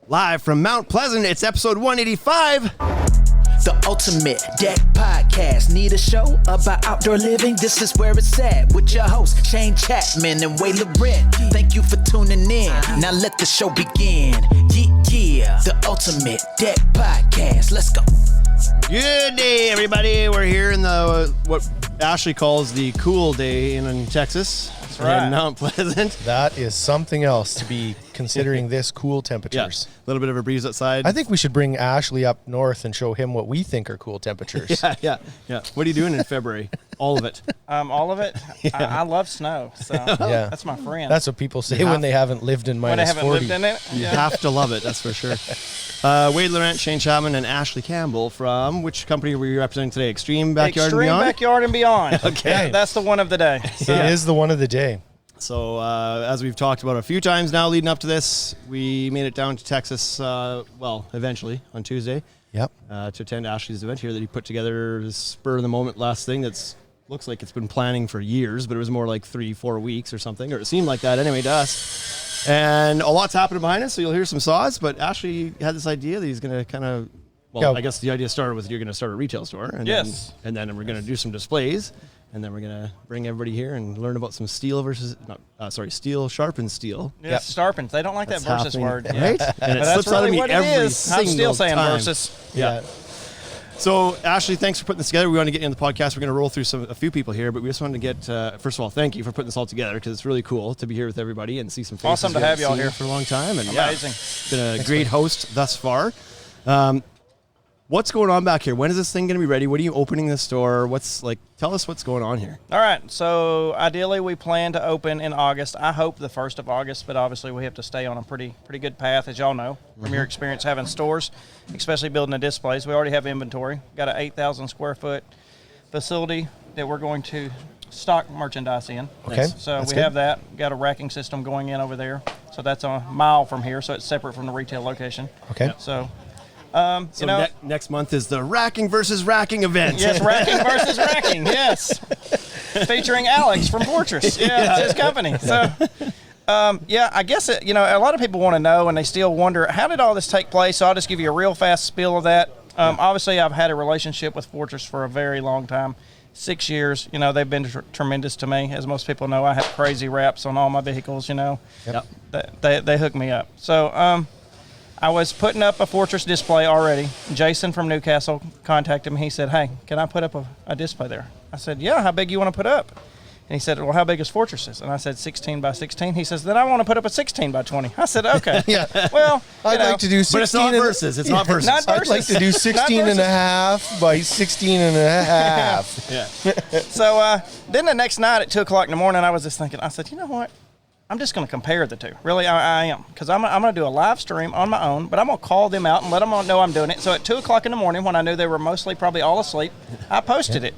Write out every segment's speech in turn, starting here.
Live from Mount Pleasant, it's episode 185. The Ultimate Deck Podcast. Need a show about outdoor living? This is where it's at. With your hosts, Shane Chapman and Way Lorette. Thank you for tuning in. Now let the show begin. Yeah. The Ultimate Deck Podcast. Let's go. Good day, everybody. We're here in the what Ashley calls the cool day in Texas. That's right. In Mount Pleasant. That is something else to be considering this cool temperatures. A little bit of a breeze outside. I think we should bring Ashley up north and show him what we think are cool temperatures. Yeah. What are you doing in February? All of it. All of it. I love snow, so Yeah. that's my friend. That's what people say when they haven't lived in when I minus haven't 40. lived in it. You have to love it, that's for sure. Wade Laurent, Shane Chapman, and Ashley Campbell from which company were you representing today? Extreme Backyard Extreme and Beyond? Backyard and Beyond. Okay. That's the one of the day. So, It is the one of the day. So as we've talked about a few times now leading up to this, we made it down to Texas, eventually on Tuesday. Yep. To attend Ashley's event here that he put together, this spur-of-the-moment last thing that's looks like it's been planning for years, but it was more like 3-4 weeks or something, or it seemed like that anyway to us. And a lot's happening behind us, so you'll hear some saws, but Ashley had this idea that he's going to kind of, I guess the idea started with you're going to start a retail store. And Yes. Then we're going to do some displays, and then we're going to bring everybody here and learn about some steel steel sharpens steel. yes, Sharpens. They don't like That's that versus happening, word. right? Yeah. And it But that's slips out of really me what it every is. I'm still single saying time. versus. Yeah. So, Ashley, thanks for putting this together. We want to get you on the podcast. We're going to roll through a few people here, but we just wanted to get, first of all, thank you for putting this all together because it's really cool to be here with everybody and see some faces. Awesome to we have haven't y'all seen here. for a long time. And Amazing. It's been a great host thus far. What's going on back here? When is this thing going to be ready? When are you opening the store? Tell us what's going on here. All right. So ideally, we plan to open in August. I hope the 1st of August, but obviously we have to stay on a pretty good path, as y'all know from your experience having stores, especially building the displays. We already have inventory. Got an 8,000 square foot facility that we're going to stock merchandise in. Okay. So That's we good. have that. Got a racking system going in over there. So that's a mile from here. So it's separate from the retail location. Okay. So. Next month is the racking versus racking event. Yes, racking versus racking. Yes, featuring Alex from Fortress. Yeah, it's his company. So, I guess a lot of people want to know, and they still wonder how did all this take place. So I'll just give you a real fast spiel of that. Obviously, I've had a relationship with Fortress for a very long time. 6 years. They've been tremendous to me. As most people know, I have crazy wraps on all my vehicles. Yep. They hook me up. So. I was putting up a Fortress display already. Jason from Newcastle contacted me. He said, hey, can I put up a display there? I said, yeah, how big you want to put up? And he said, well, how big is Fortress's? And I said, 16 by 16. He says, then I want to put up a 16 by 20. I said, okay. Yeah. Well, I'd like to do 16. But it's not versus. It's not versus. Not I'd like to do 16 and a half by 16 and a half. Yeah. So then the next night at 2 o'clock in the morning, I was just thinking, I said, you know what? I'm just going to compare the two. Really, I am. Because I'm going to do a live stream on my own, but I'm going to call them out and let them know I'm doing it. So at 2 o'clock in the morning, when I knew they were mostly probably all asleep, I posted it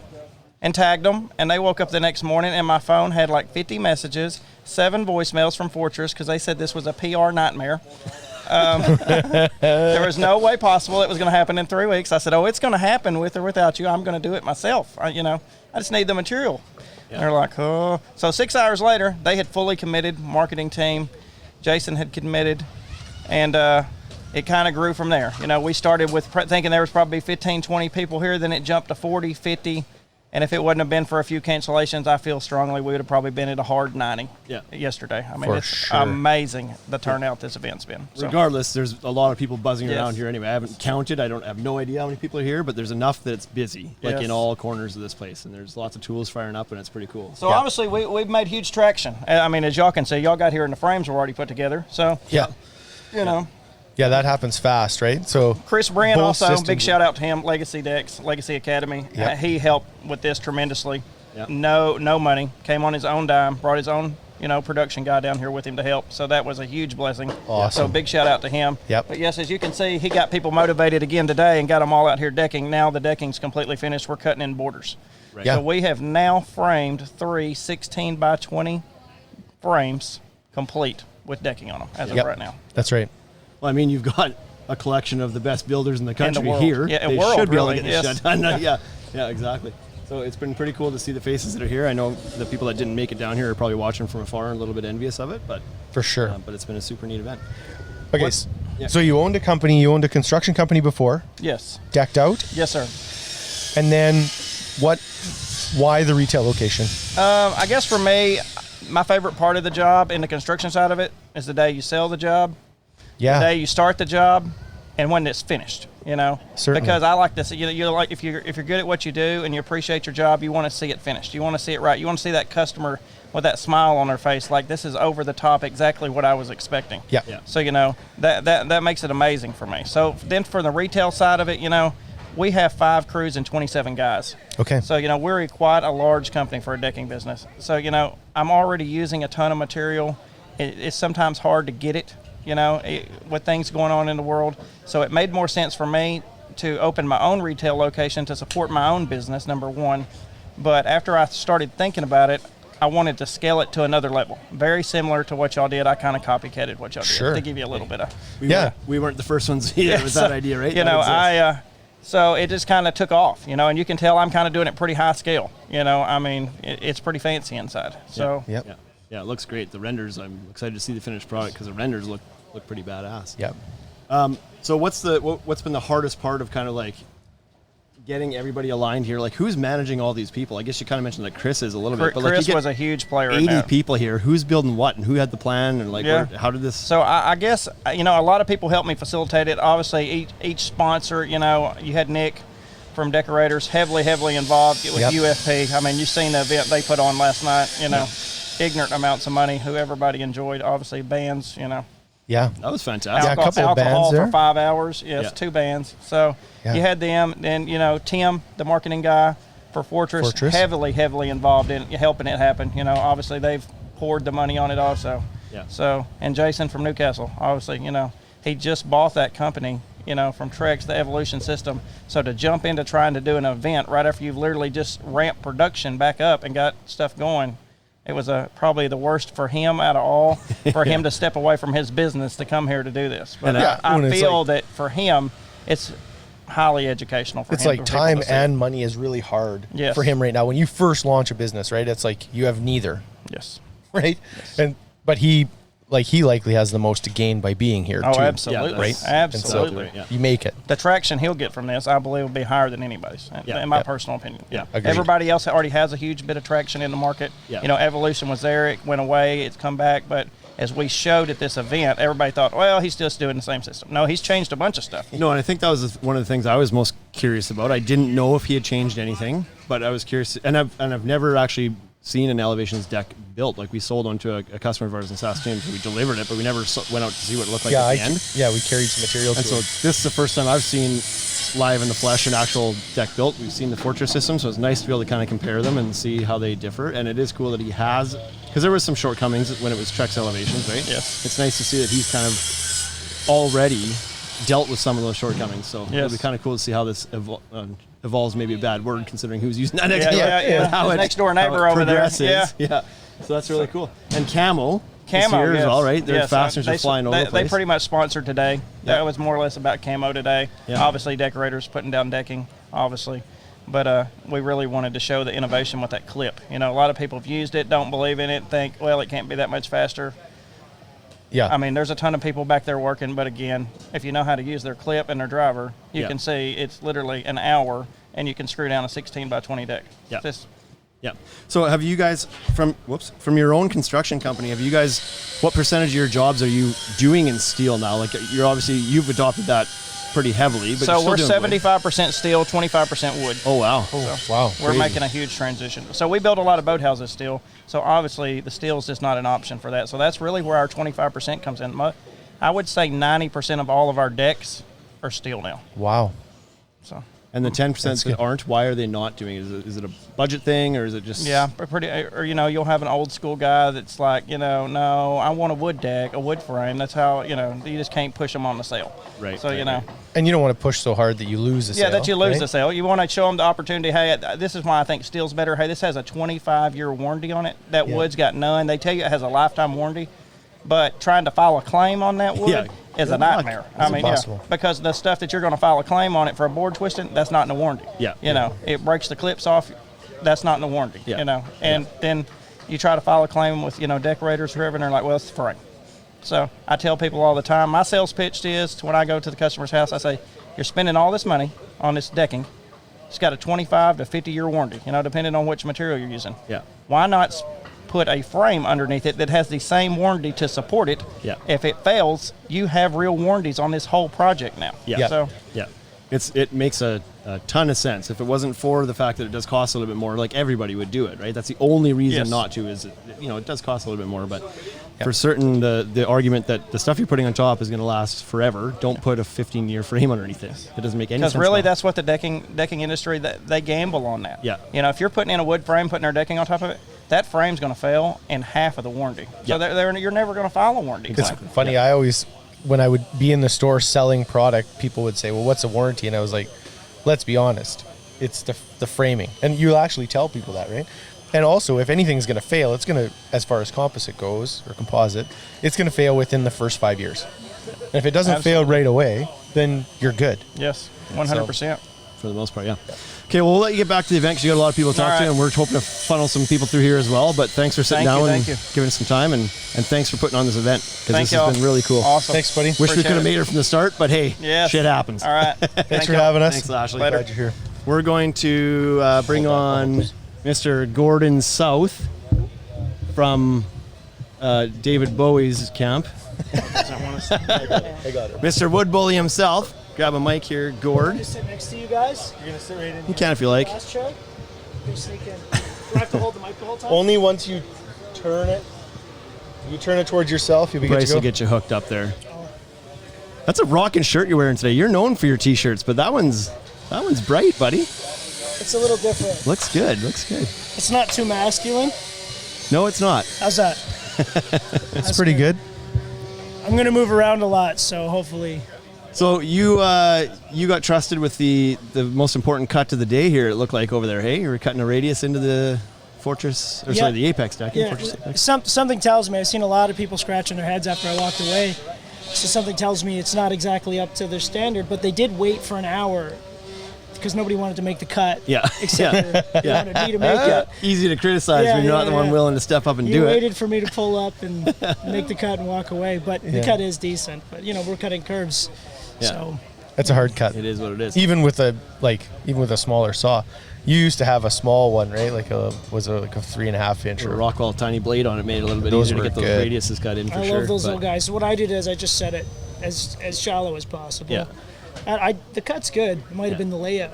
and tagged them. And they woke up the next morning, and my phone had like 50 messages, 7 voicemails from Fortress because they said this was a PR nightmare. There was no way possible it was going to happen in 3 weeks. I said, it's going to happen with or without you. I'm going to do it myself. I just need the material. Yeah. They're like, oh. So 6 hours later, they had fully committed, marketing team. Jason had committed, and it kind of grew from there. We started with thinking there was probably 15, 20 people here. Then it jumped to 40, 50. And if it wouldn't have been for a few cancellations, I feel strongly we would have probably been at a hard 90 yesterday. I mean, For it's sure. amazing the turnout this event's been. So. Regardless, there's a lot of people buzzing Yes. around here anyway. I haven't counted. I have no idea how many people are here, but there's enough that it's busy, like Yes. in all corners of this place. And there's lots of tools firing up, and it's pretty cool. So obviously we've made huge traction. I mean, as y'all can see, y'all got here and the frames were already put together. So, Yeah. Yeah, that happens fast, right? So Chris Brand both also, systems- big shout out to him, Legacy Decks, Legacy Academy. Yep. He helped with this tremendously. Yep. No money, came on his own dime, brought his own, production guy down here with him to help. So that was a huge blessing. Awesome. So big shout out to him. Yep. But yes, as you can see, he got people motivated again today and got them all out here decking. Now the decking's completely finished. We're cutting in borders. Right. Yeah. So we have now framed 3 16 by 20 frames complete with decking on them as of Yep. right now. That's right. Well, I mean, you've got a collection of the best builders in the country world. here. Yeah, they world, should be able to really, get this yes. shit done. Yeah, exactly. So it's been pretty cool to see the faces that are here. I know the people that didn't make it down here are probably watching from afar and a little bit envious of it, but For sure. but it's been a super neat event. Okay, So you owned a company, you owned a construction company before, Yes. decked out, Yes, sir. and then why the retail location? I guess for me, my favorite part of the job in the construction side of it is the day you sell the job, the day Yeah. you start the job, and when it's finished. Certainly. Because I like this. You're like if you're good at what you do and you appreciate your job, you want to see it finished. You want to see it right. You want to see that customer with that smile on their face, like this is over the top, exactly what I was expecting. Yeah. So that makes it amazing for me. So then for the retail side of it, we have 5 crews and 27 guys. Okay. So we're quite a large company for a decking business. So I'm already using a ton of material. It's sometimes hard to get it. With things going on in the world. So it made more sense for me to open my own retail location to support my own business, number one. But after I started thinking about it, I wanted to scale it to another level. Very similar to what y'all did. I kind of copycatted what y'all Sure. did to give you a little bit of. We weren't the first ones either with that idea, right? So it just kind of took off, and you can tell I'm kind of doing it pretty high scale. It's pretty fancy inside. So Yep. Yeah, it looks great. The renders, I'm excited to see the finished product because the renders look pretty badass. Yep. So what's been the hardest part of kind of like getting everybody aligned here? Like, who's managing all these people? I guess you kind of mentioned that Chris is a little bit, but like Chris you get was a huge player. 80 people here. Who's building what, and who had the plan, and like how did this? So I guess a lot of people helped me facilitate it. Obviously, each sponsor. You had Nick from Decorators heavily involved with UFP. I mean, you've seen the event they put on last night. Ignorant amounts of money, who everybody enjoyed. Obviously, bands. Yeah. That was fantastic. Yeah, a couple of alcohol bands there. for 5 hours. Yes, Yeah. 2 bands. So Yeah. you had them. Then Tim, the marketing guy for Fortress, heavily involved in helping it happen. Obviously they've poured the money on it also. Yeah. So and Jason from Newcastle, obviously, he just bought that company. From Trex, the Evolution system. So to jump into trying to do an event right after you've literally just ramped production back up and got stuff going. It was probably the worst for him out of all, for him to step away from his business to come here to do this. But I feel that for him, it's highly educational for him. It's like time and money is really hard for him right now. When you first launch a business, right? It's like you have neither. Yes. Right? Yes. But he likely has the most to gain by being here too. Oh, absolutely. Yeah, right? Absolutely. And so you make it. The traction he'll get from this, I believe, will be higher than anybody's, in my personal opinion. Yeah. Agreed. Everybody else already has a huge bit of traction in the market. Yeah. Evolution was there. It went away. It's come back. But as we showed at this event, everybody thought, well, he's just doing the same system. No, he's changed a bunch of stuff. No, and I think that was one of the things I was most curious about. I didn't know if he had changed anything, but I was curious, and I've never actually seen an Elevations deck built. Like, we sold one to a customer of ours in Saskatoon, so we delivered it, but we never went out to see what it looked like at the end. Yeah, we carried some material. And so this is the first time I've seen live in the flesh an actual deck built. We've seen the Fortress system, so it's nice to be able to kind of compare them and see how they differ. And it is cool that he has, because there was some shortcomings when it was Trex Elevations, right? Yes. It's nice to see that he's kind of already dealt with some of those shortcomings. So it'll be kind of cool to see how this evolves. Maybe a bad word considering who's using that next door. Yeah. How His next door neighbor over there. Yeah. So that's really cool. And Camo is here yes. as well, right? Their Yes. fasteners are flying over the place. They pretty much sponsored today. Yeah. That was more or less about Camo today. Yeah. Obviously, Decorators putting down decking, obviously. But we really wanted to show the innovation with that clip. A lot of people have used it, don't believe in it, think, well, it can't be that much faster. Yeah. I mean, there's a ton of people back there working, but again, if you know how to use their clip and their driver, you can see it's literally an hour, and you can screw down a 16 by 20 deck. Yeah. Yeah. So have you guys, from your own construction company, what percentage of your jobs are you doing in steel now? Like, you've adopted that pretty heavily, but so you're we're still doing 75% steel, 25% wood. Oh, wow. Wow. We're making a huge transition. So we build a lot of boathouses still. So obviously the steel is just not an option for that. So that's really where our 25% comes in. I would say 90% of all of our decks are steel now. Wow. So. And the 10% that aren't, why are they not doing it? Is it a budget thing, or is it just... Yeah, or you'll have an old school guy that's like, no, I want a wood deck, a wood frame. That's how, you just can't push them on the sale. Right. So, right. And you don't want to push so hard that you lose the sale. Yeah, that you lose right? the sale. You want to show them the opportunity. Hey, this is why I think steel's better. Hey, this has a 25-year warranty on it. That wood's got none. They tell you it has a lifetime warranty, but trying to file a claim on that wood is a nightmare. Impossible. Because the stuff that you're going to file a claim on it for a board twisting, that's not in the warranty. Yeah. It breaks the clips off. That's not in the warranty. Yeah. And then you try to file a claim with Decorators, whoever, and they're like, well, it's the frame. So I tell people all the time, my sales pitch is when I go to the customer's house, I say, you're spending all this money on this decking. It's got a 25 to 50-year warranty, depending on which material you're using. Yeah. Why not put a frame underneath it that has the same warranty to support it? Yeah. If it fails, you have real warranties on this whole project now. Yeah. So yeah. It makes a ton of sense. If it wasn't for the fact that it does cost a little bit more, like everybody would do it, right? That's the only reason not to is, it does cost a little bit more. But for certain, the argument that the stuff you're putting on top is going to last forever, don't put a 15-year frame underneath it. It doesn't make any sense. Because really, that's what the decking industry, they gamble on that. Yeah. If you're putting in a wood frame, putting our decking on top of it, that frame's going to fail in half of the warranty. So you're never going to file a warranty It's claim. funny. I always, when I would be in the store selling product, people would say, well, what's a warranty? And I was like, let's be honest. It's the framing. And you'll actually tell people that, right? And also, if anything's going to fail, it's going to, as far as composite goes, or composite, it's going to fail within the first 5 years. And if it doesn't fail right away, then you're good. Yes, 100%. For the most part, yeah. Okay, well, we'll let you get back to the event because you got a lot of people to talk to, and we're hoping to funnel some people through here as well. But thanks for sitting down and giving us some time, and thanks for putting on this event because this has been really cool. Awesome. Thanks, buddy. Wish we could have made it from the start, but hey, shit happens. All right. Thanks for having us. Thanks, Ashley. Later. Glad you're here. We're going to bring on Mr. Gordon South from David Bowie's camp. I got it. Mr. Wood Bully himself. Grab a mic here, Gord. I'm gonna sit next to you guys. You're going to sit right in You can if you like. Last chair. You sneak in. Do I have to hold the mic the whole time? Only once you turn it. You turn it towards yourself, you'll be good to Bryce go. will get you hooked up there. That's a rockin' shirt you're wearing today. You're known for your t-shirts, but that one's bright, buddy. It's a little different. Looks good. Looks good. It's not too masculine. No, it's not. How's that? It's pretty good. I'm gonna move around a lot, so hopefully. So you got trusted with the most important cut of the day here. It looked like over there. Hey, you were cutting a radius into the fortress, or sorry, the apex deck. Yeah, Fortress apex. something tells me. I've seen a lot of people scratching their heads after I walked away. So something tells me it's not exactly up to their standard, but they did wait for an hour because nobody wanted to make the cut. Yeah. Except for they wanted me to make it. Easy to criticize when you're not the one willing to step up and do You it. waited for me to pull up and make the cut and walk away, but the cut is decent. But we're cutting curves, so That's a hard cut. It is what it is. Even with a smaller saw. You used to have a small one, right? Like a 3.5 inch. A Rockwell tiny blade on it made it a little bit Those easier to were get those good. radiuses cut in for I sure. love those little guys. So what I did is I just set it as shallow as possible. Yeah. And the cut's good. It might have been the layout,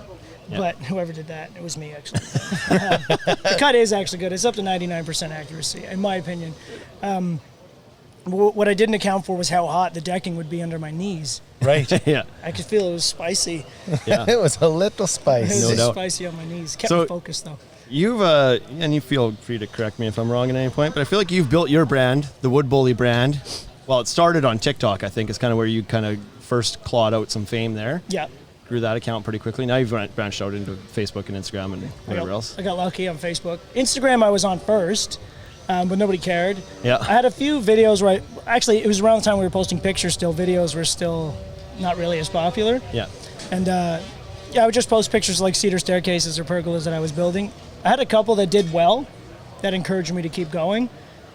but whoever did that, it was me actually. The cut is actually good. It's up to 99% accuracy, in my opinion. What I didn't account for was how hot the decking would be under my knees. Right. Yeah. I could feel it was spicy. Yeah. It was a little It spicy. was No doubt. spicy on my knees. Kept So- me focused though. You've and you feel free to correct me if I'm wrong at any point, but I feel like you've built your brand, the Wood Bully brand. Well, it started on TikTok, I think, is kind of where you kind of first clawed out some fame there. Yeah. Grew that account pretty quickly. Now you've branched out into Facebook and Instagram and whatever else. I got lucky on Facebook. Instagram I was on first, but nobody cared. Yeah. I had a few videos where actually it was around the time we were posting pictures still. Videos were still not really as popular. Yeah. And I would just post pictures like cedar staircases or pergolas that I was building. I had a couple that did well, that encouraged me to keep going.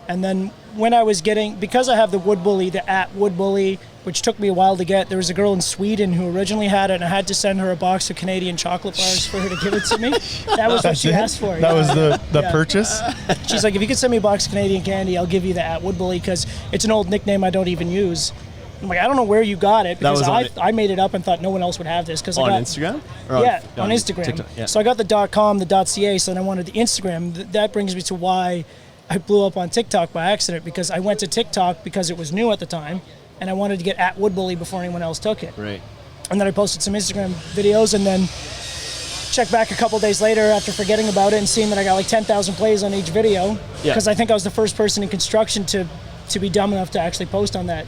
And then when I was because I have the Wood Bully, the @Wood Bully, which took me a while to get, there was a girl in Sweden who originally had it, and I had to send her a box of Canadian chocolate bars for her to give it to me. That was what she asked for. That was the purchase? She's like, if you could send me a box of Canadian candy, I'll give you the @Wood Bully, because it's an old nickname I don't even use. I'm like, I don't know where you got it, because I made it up and thought no one else would have this. On Instagram? Or on Instagram. TikTok, yeah. So I got the .com, the .ca, so then I wanted the Instagram. That brings me to why I blew up on TikTok by accident, because I went to TikTok because it was new at the time, and I wanted to get @Wood Bully before anyone else took it. Right. And then I posted some Instagram videos, and then checked back a couple days later after forgetting about it and seeing that I got like 10,000 plays on each video, because I think I was the first person in construction to be dumb enough to actually post on that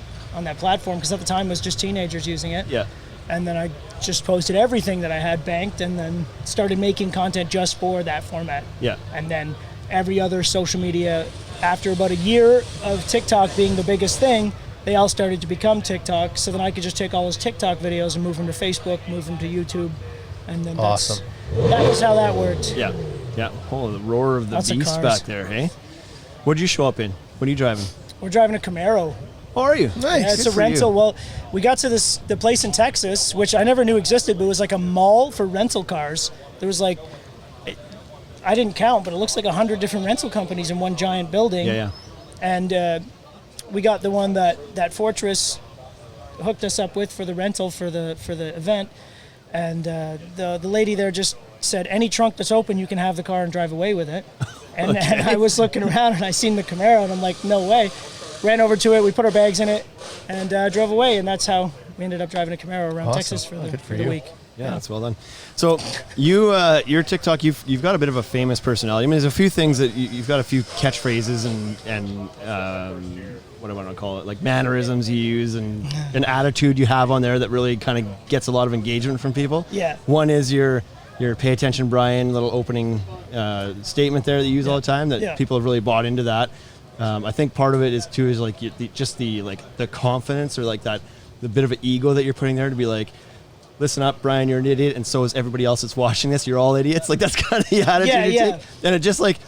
platform, because at the time it was just teenagers using it. Yeah. And then I just posted everything that I had banked, and then started making content just for that format. Yeah. And then every other social media, after about a year of TikTok being the biggest thing, they all started to become TikTok. So then I could just take all those TikTok videos and move them to Facebook, move them to YouTube, and then Awesome. that was how that worked. Yeah. Yeah. Oh, the roar of the Lots of beast cars. back there, hey? What'd you show up in? What are you driving? We're driving a Camaro. How are you? Nice. Yeah, it's Good a for rental. you. Well, we got to the place in Texas, which I never knew existed, but it was like a mall for rental cars. There was like, I didn't count, but it looks like 100 different rental companies in one giant building. Yeah. And we got the one that Fortress hooked us up with for the rental for the event. And the lady there just said, any trunk that's open, you can have the car and drive away with it. And, and I was looking around and I seen the Camaro and I'm like, no way. Ran over to it, we put our bags in it and drove away. And that's how we ended up driving a Camaro around Awesome. Texas for Good for the you. week. Yeah, that's well done. So your TikTok, you've got a bit of a famous personality. I mean, there's a few things that you've got a few catchphrases and what do I want to call it, like mannerisms you use and an attitude you have on there that really kind of gets a lot of engagement from people. Yeah. One is your pay attention, Brian, little opening statement there that you use all the time. That people have really bought into that. I think part of it is too is like the confidence or like that the bit of an ego that you're putting there to be like, listen up, Brian, you're an idiot, and so is everybody else that's watching this. You're all idiots. Like that's kind of the attitude you take. And it just like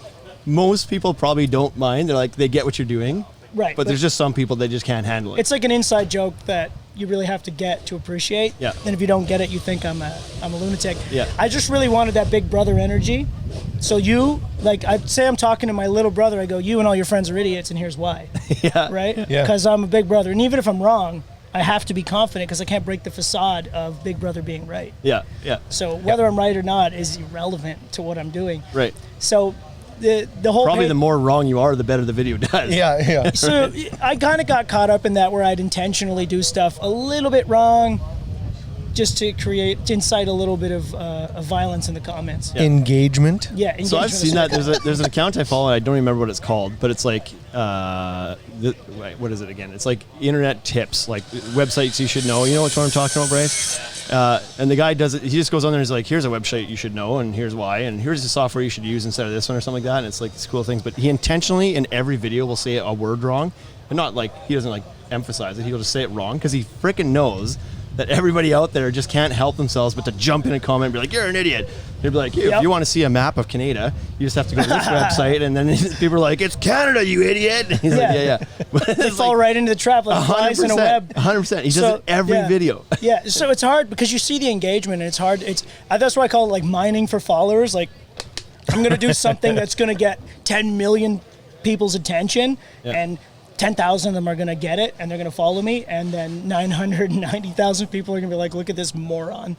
most people probably don't mind. They're like they get what you're doing. Right. But there's just some people that just can't handle it. It's like an inside joke that you really have to get to appreciate. Yeah. And if you don't get it, you think I'm a lunatic. Yeah. I just really wanted that big brother energy. So I'd say I'm talking to my little brother. I go, you and all your friends are idiots, and here's why. Yeah. Right? Yeah. Because I'm a big brother. And even if I'm wrong, I have to be confident because I can't break the facade of big brother being right. Yeah. Yeah. So whether I'm right or not is irrelevant to what I'm doing. Right. So the whole Probably the more wrong you are, the better the video does. Yeah. So I kind of got caught up in that where I'd intentionally do stuff a little bit wrong just to incite a little bit of violence in the comments. Yeah. Engagement. Yeah. So I've engagement seen is- that. There's an account I follow. I don't remember what it's called, but it's like what is it again? It's like internet tips, like websites you should know. You know which one I'm talking about, Bryce? And the guy does it. He just goes on there and he's like, here's a website you should know, and here's why, and here's the software you should use instead of this one or something like that. And it's like these cool things. But he intentionally in every video will say a word wrong, and not like he doesn't like emphasize it. He'll just say it wrong because he freaking knows that everybody out there just can't help themselves but to jump in a comment and be like, you're an idiot. They'd be like, if you want to see a map of Canada, you just have to go to this website. And then people are like, it's Canada, you idiot. And he's like, yeah. They fall right into the trap like flies in a web. 100%. He does it every video. Yeah, so it's hard because you see the engagement and it's hard. That's why I call it like mining for followers. Like I'm going to do something that's going to get 10 million people's attention and 10,000 of them are going to get it and they're going to follow me, and then 990,000 people are going to be like, look at this moron,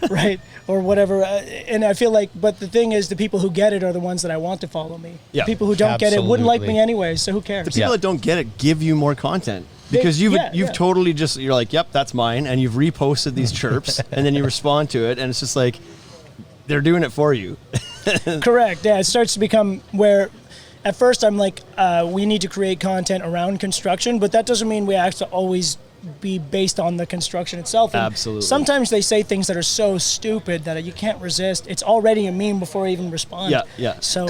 right? Or whatever. And I feel like, but the thing is, the people who get it are the ones that I want to follow me. Yeah. The people who don't get it wouldn't like Absolutely. me anyway, so who cares? The people that don't get it give you more content. Because you've totally just, you're like, yep, that's mine. And you've reposted these chirps and then you respond to it. And it's just like, they're doing it for you. Correct. Yeah, it starts to become where at first I'm like, we need to create content around construction, but that doesn't mean we have to always be based on the construction itself. And Absolutely. sometimes they say things that are so stupid that you can't resist. It's already a meme before I even respond. Yeah. So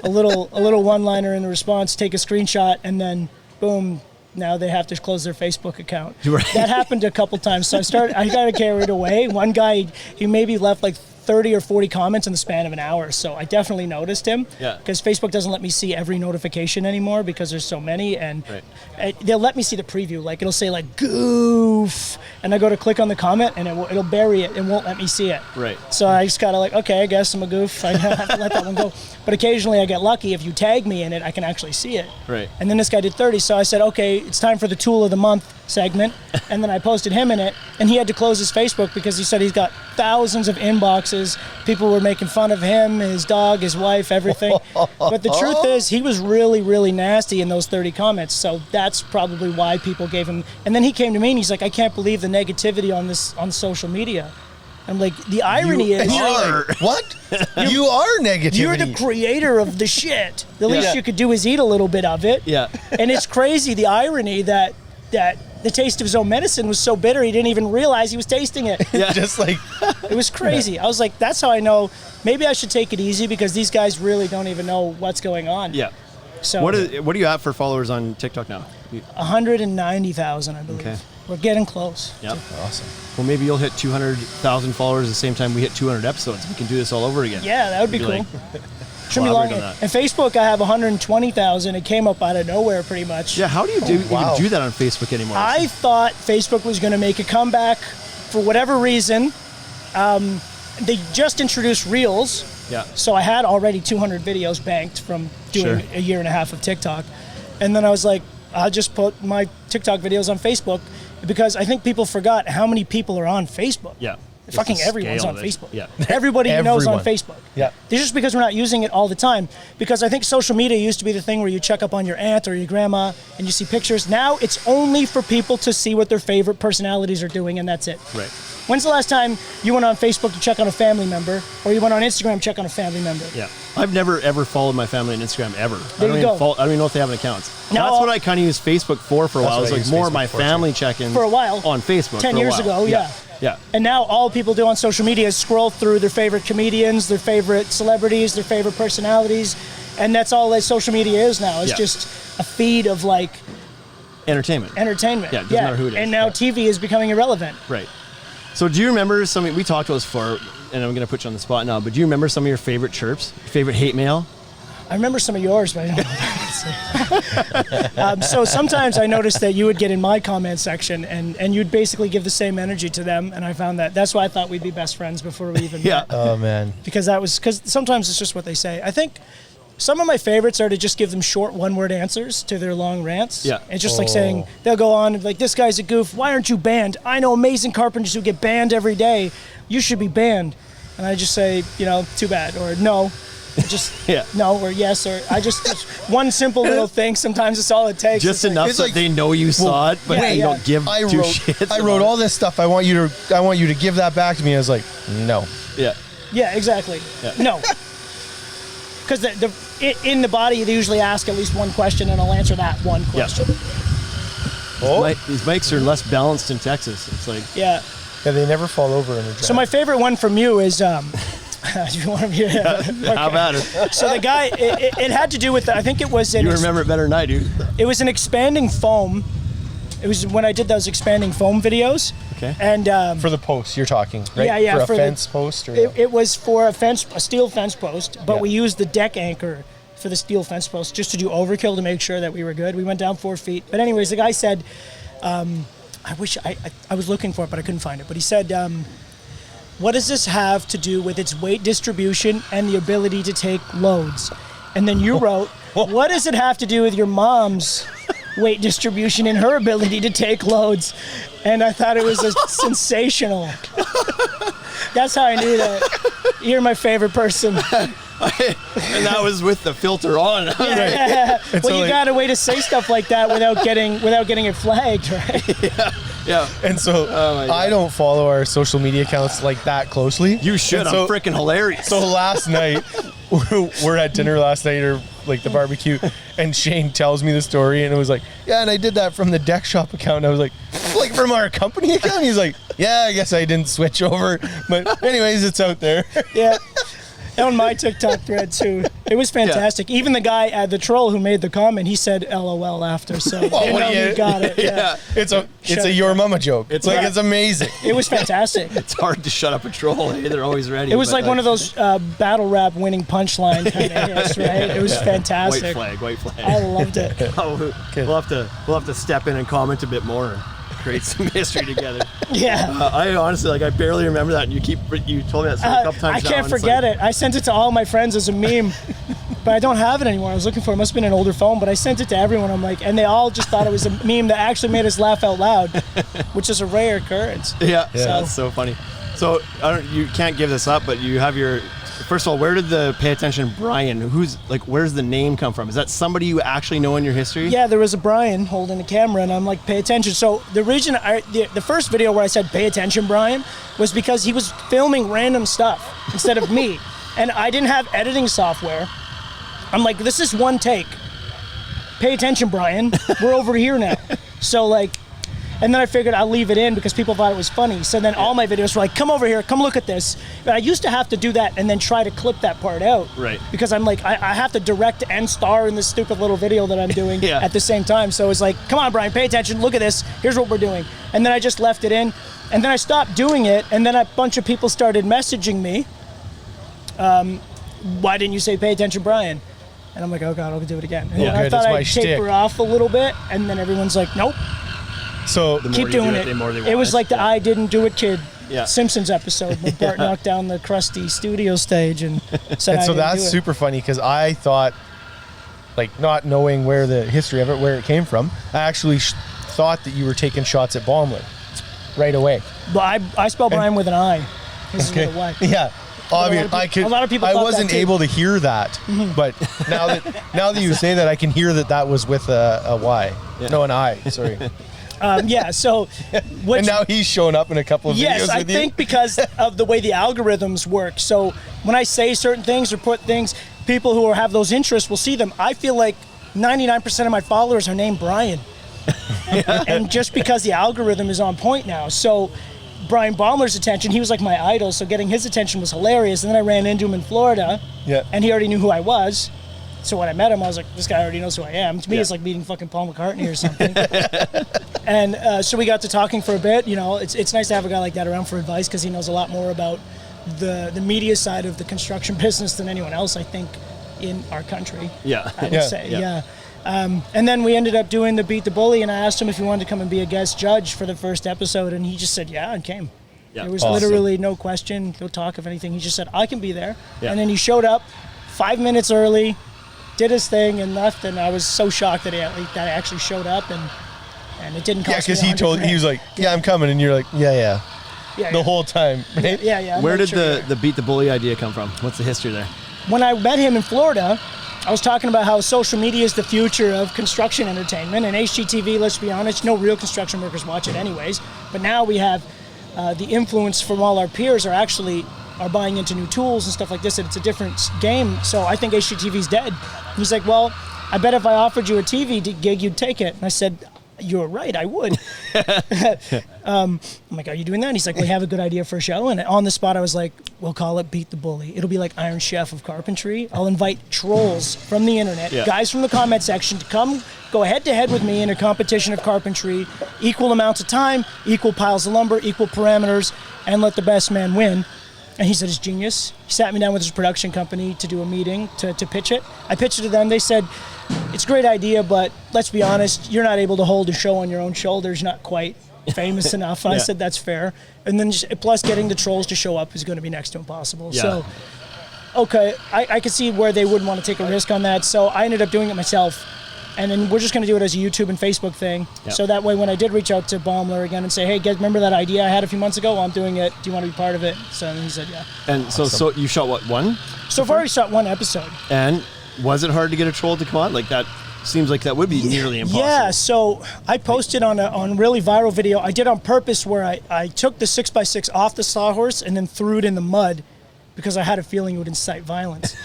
a little one-liner in the response, take a screenshot, and then boom, now they have to close their Facebook account. Right. That happened a couple times. So I got carried away. One guy, he maybe left like 30 or 40 comments in the span of an hour. So I definitely noticed him. Yeah. Because Facebook doesn't let me see every notification anymore because there's so many. And Right. they'll let me see the preview. Like it'll say like goof. And I go to click on the comment and it'll bury it and won't let me see it. Right. So I just gotta like, okay, I guess I'm a goof. I have to let that one go. But occasionally I get lucky. If you tag me in it, I can actually see it. Right. And then this guy did 30. So I said, okay, it's time for the tool of the month segment. And then I posted him in it. And he had to close his Facebook because he said he's got thousands of inboxes. People were making fun of him, his dog, his wife, everything. But the truth is he was really, really nasty in those 30 comments. So that's probably why people gave him. And then he came to me and he's like, I can't believe the negativity on social media. I'm like, the irony is What? You are negativity. you're the creator of the shit. The least you could do is eat a little bit of it. Yeah. And it's crazy, the irony that the taste of his own medicine was so bitter he didn't even realize he was tasting it. Yeah. Just like It was crazy. I was like, that's how I know maybe I should take it easy because these guys really don't even know what's going on. Yeah. So What are you at for followers on TikTok now? 190,000, I believe. Okay. We're getting close. Yep. awesome. Well, maybe you'll hit 200,000 followers at the same time we hit 200 episodes. We can do this all over again. Yeah, that would be cool. Like, Shouldn't be long. collaborate on that. And Facebook, I have 120,000. It came up out of nowhere pretty much. Yeah, how do you even wow. do that on Facebook anymore? I thought Facebook was going to make a comeback for whatever reason. They just introduced Reels. Yeah. So I had already 200 videos banked from doing Sure. a year and a half of TikTok. And then I was like, I'll just put my TikTok videos on Facebook because I think people forgot how many people are on Facebook. Yeah. Just Fucking the everyone's scale on of it. Facebook. Yeah. Everybody you know is on Everyone. Facebook. Yeah. It's just because we're not using it all the time. Because I think social media used to be the thing where you check up on your aunt or your grandma and you see pictures. Now it's only for people to see what their favorite personalities are doing, and that's it. Right. When's the last time you went on Facebook to check on a family member, or you went on Instagram to check on a family member? Yeah. I've never ever followed my family on Instagram ever. There you go. I don't even know if they have an account. No, That's what I kind of used Facebook for a while. It what was I like used more of Facebook my for, too. family check-ins For a while. on Facebook. 10 for a years while. ago, yeah. Yeah. And now all people do on social media is scroll through their favorite comedians, their favorite celebrities, their favorite personalities, and that's all that social media is now. It's Yeah. just a feed of like Entertainment. entertainment. Yeah, it doesn't matter who it is. And now Yeah. TV is becoming irrelevant. Right. So do you remember something, we talked about this before, and I'm going to put you on the spot now, but do you remember some of your favorite chirps, your favorite hate mail? I remember some of yours, but I don't know what I say. So sometimes I noticed that you would get in my comment section and you'd basically give the same energy to them, and I found that's why I thought we'd be best friends before we even Yeah. met. Oh man. Because sometimes it's just what they say. I think some of my favorites are to just give them short one-word answers to their long rants. Yeah. It's just like saying, they'll go on like, this guy's a goof. Why aren't you banned? I know amazing carpenters who get banned every day. You should be banned. And I just say, too bad, or no. Just Yeah. no, or yes, or just one simple little thing. Sometimes it's all it takes. Just It's like- enough It's that like- they know you saw it, but yeah, you yeah. don't give I two wrote shits. I wrote about all this stuff. I want you to give that back to me. I was like, no. it. Yeah. Yeah, exactly. Yeah. No. Because in the body, they usually ask at least one question, and I'll answer that one question. These mics are less balanced in Texas. It's like, Yeah. Yeah, they never fall over in a drive. So my favorite one from you is, do you want to hear? how about it? So the guy, it had to do with, I think it was You remember it better than I do. it was an expanding foam. It was when I did those expanding foam videos. Okay. And for the post you're talking, right? Yeah, yeah, For a for the- fence post or it was for a steel fence post, but Yeah. we used the deck anchor for the steel fence post just to do overkill to make sure that we were good. We went down 4 feet. But anyways, the guy said, I wish I was looking for it, but I couldn't find it. But he said, what does this have to do with its weight distribution and the ability to take loads? And then you wrote, what does it have to do with your mom's weight distribution and her ability to take loads? And I thought it was sensational. That's how I knew that you're my favorite person. And that was with the filter on. Yeah. Well, so you like- got a way to say stuff like that without getting it flagged, right? Yeah. And so my God. I don't follow our social media accounts like that closely. You should. And I'm so, freaking hilarious. So last night, we're at dinner last night, or like the barbecue, and Shane tells me the story, and it was like, yeah, and I did that from the deck shop account. And I was like from our company account? He's like, yeah, I guess I didn't switch over. But anyways, it's out there. Yeah. On my TikTok thread too. It was fantastic. Even the guy, the troll who made the comment, he said LOL after, so you what know do you- he got it. Yeah. It's a Shut your mama joke. It's like, Yeah. it's amazing. It was fantastic. It's hard to shut up a troll. Hey, they're always ready. It was but like one of those battle rap winning punchline kind of hits, right? It was White fantastic. flag, white flag. I loved it. Oh, we'll have to step in and comment a bit more and create some history together. Yeah. I honestly, I barely remember that. And you told me that story a couple times I now, can't and it's forget like, it. I sent it to all my friends as a meme, but I don't have it anymore. I was looking for it. It must have been an older phone, but I sent it to everyone. I'm like, and they all just thought it was a meme that actually made us laugh out loud, which is a rare occurrence. Yeah, So- that's so funny. So you can't give this up, but you have your. First of all, where did the Pay Attention Brian? Where's the name come from? Is that somebody you actually know in your history? Yeah, there was a Brian holding the camera, and I'm like, pay attention. So the reason, the first video where I said, pay attention, Brian, was because he was filming random stuff instead of me. And I didn't have editing software. I'm like, this is one take. Pay attention, Brian. We're over here now. So and then I figured I'll leave it in because people thought it was funny. So then all my videos were like, come over here, come look at this. But I used to have to do that and then try to clip that part out. Right. Because I'm like, I have to direct and star in this stupid little video that I'm doing Yeah. at the same time. So it's like, come on, Brian, pay attention, look at this. Here's what we're doing. And then I just left it in. And then I stopped doing it. And then a bunch of people started messaging me. why didn't you say pay attention, Brian? And I'm like, oh God, I'll do it again. And Yeah. I Good, thought that's my I'd shtick. taper off a little bit, and then everyone's like, nope, So The more keep you do doing it, it. the more they It want was it. like the Yeah. I didn't do it kid Yeah. Simpsons episode when Bart knocked down the crusty studio stage and said and I so didn't that's do it. super funny because I thought, like, not knowing where the history of it, where it came from, I actually thought that you were taking shots at Baumler right away. But I spell Brian with an I. This Okay. is with a Y. Yeah. Obvious. a lot of people I thought that wasn't too. able to hear that, but now that you say that, I can hear that was with a Y. No, an I. Sorry. Yeah, so which, And now he's showing up in a couple of yes, videos I with think because of the way the algorithms work. So when I say certain things or put things, people who have those interests will see them. I feel like 99% of my followers are named Brian. And just because the algorithm is on point now. So Brian Baumler's attention, he was like my idol, so getting his attention was hilarious. And then I ran into him in Florida, Yeah. and he already knew who I was. So when I met him, I was like, this guy already knows who I am. To me, Yeah. it's like meeting fucking Paul McCartney or something. And so we got to talking for a bit. You know, it's nice to have a guy like that around for advice because he knows a lot more about the media side of the construction business than anyone else, I think, in our country. Yeah. I would Yeah. say, Yeah. yeah. And then we ended up doing the Beat the Bully, and I asked him if he wanted to come and be a guest judge for the first episode, and he just said yeah and came. Yeah. There was Awesome. literally no question, no talk of anything. He just said, I can be there. Yeah. And then he showed up 5 minutes early, did his thing, and left, and I was so shocked that I actually showed up, and it didn't cost Yeah, because me he was like, yeah, I'm coming, and you're like, yeah, yeah, the whole time, right? yeah. Where I'm did sure. the Beat the Bully idea come from? What's the history there? When I met him in Florida, I was talking about how social media is the future of construction entertainment, and HGTV, let's be honest, no real construction workers watch it anyways, but now we have the influence from all our peers are buying into new tools and stuff like this, and it's a different game, so I think HGTV's dead. He's like, well, I bet if I offered you a TV gig, you'd take it. And I said, you're right, I would. I'm like, are you doing that? And he's like, we have a good idea for a show. And on the spot, I was like, we'll call it Beat the Bully. It'll be like Iron Chef of carpentry. I'll invite trolls from the internet, Yeah. guys from the comment section to come go head to head with me in a competition of carpentry, equal amounts of time, equal piles of lumber, equal parameters, and let the best man win. And he said it's genius. He sat me down with his production company to do a meeting to pitch it. I pitched it to them. They said, it's a great idea, but let's be honest, you're not able to hold a show on your own shoulders. You're not quite famous enough. And I Yeah. said, that's fair. And then plus getting the trolls to show up is going to be next to impossible. Yeah. So, okay, I could see where they wouldn't want to take a risk on that. So I ended up doing it myself. And then we're just going to do it as a YouTube and Facebook thing. Yeah. So that way when I did reach out to Baumler again and say, hey, guys, remember that idea I had a few months ago? Well, I'm doing it. Do you want to be part of it? So he said, yeah. And so you shot what, one? So far, he shot one episode. And was it hard to get a troll to come on? Like that seems like that would be nearly impossible. Yeah, so I posted on a really viral video. I did on purpose where I took the 6x6 off the sawhorse and then threw it in the mud because I had a feeling it would incite violence.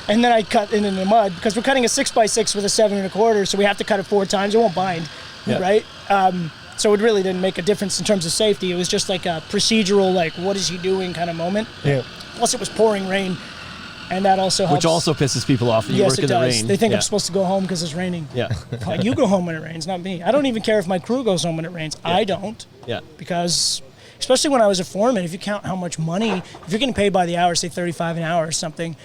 and then I cut it in the mud because we're cutting a 6x6 with a 7 1/4, so we have to cut it 4 times. It won't bind, Yeah. right? So it really didn't make a difference in terms of safety. It was just like a procedural, like, what is he doing kind of moment. Yeah. Plus, it was pouring rain, and that also helps. Which also pisses people off that you Yes, work it in the does. rain. They think yeah. I'm supposed to go home because it's raining. Yeah. Like, you go home when it rains, not me. I don't even care if my crew goes home when it rains. I don't. Yeah. Because, especially when I was a foreman, if you count how much money, if you're getting paid by the hour, say $35 an hour or something,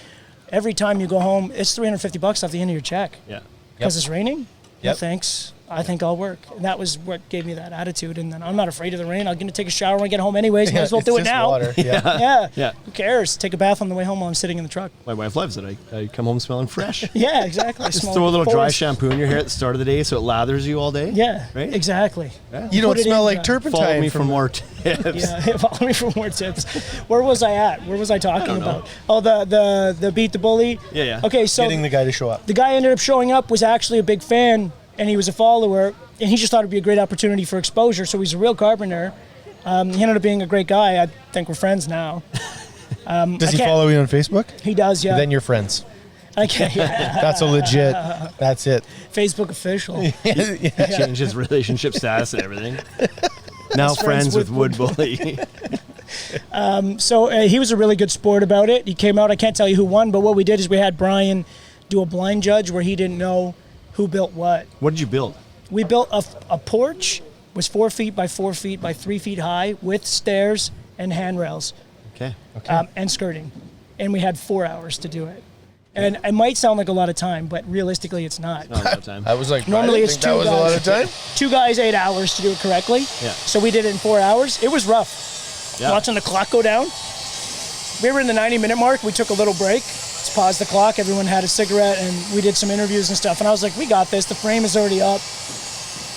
every time you go home, it's $350 off the end of your check. Yeah. Because it's raining? No Yep. thanks. I think I'll work. And that was what gave me that attitude. And then I'm not afraid of the rain. I'm going to take a shower when I get home anyways. Might as well It's do it just now. water. Yeah. Yeah. Yeah. Who cares? Take a bath on the way home while I'm sitting in the truck. My wife loves it. I come home smelling fresh. Yeah, exactly. Just Smell throw a like little dry forest. shampoo in your hair at the start of the day so it lathers you all day. Yeah, Right? exactly. You don't Put it smell in, like turpentine. Follow me from for more tips. Yeah, follow me for more tips. Where was I at? Where was I talking don't know. about? Oh, the Beat the Bully? Yeah, yeah. Okay, so getting the guy to show up. the guy ended up showing up, was actually a big fan, and he was a follower, and he just thought it'd be a great opportunity for exposure, so he's a real carpenter. He ended up being a great guy. I think we're friends now. Does he can't- follow you on Facebook? He does, yeah. Then you're friends. Okay, yeah. That's a legit. That's it. Facebook official. Change his relationship status and everything. Now friends with Wood Bully. So he was a really good sport about it. He came out. I can't tell you who won, but what we did is we had Brian do a blind judge where he didn't know who built what. What did you build? We built a porch, was 4 feet by 4 feet by 3 feet high with stairs and handrails. Okay. And skirting. And we had 4 hours to do it. And it might sound like a lot of time, but realistically, it's not. Not a lot of time. I was like, Normally I it's didn't think that was a lot of time. 2 guys, 8 hours to do it correctly. Yeah. So we did it in 4 hours. It was rough. Yeah. Watching the clock go down. We were in the 90-minute mark. We took a little break. Let's pause the clock. Everyone had a cigarette, and we did some interviews and stuff. And I was like, we got this. The frame is already up.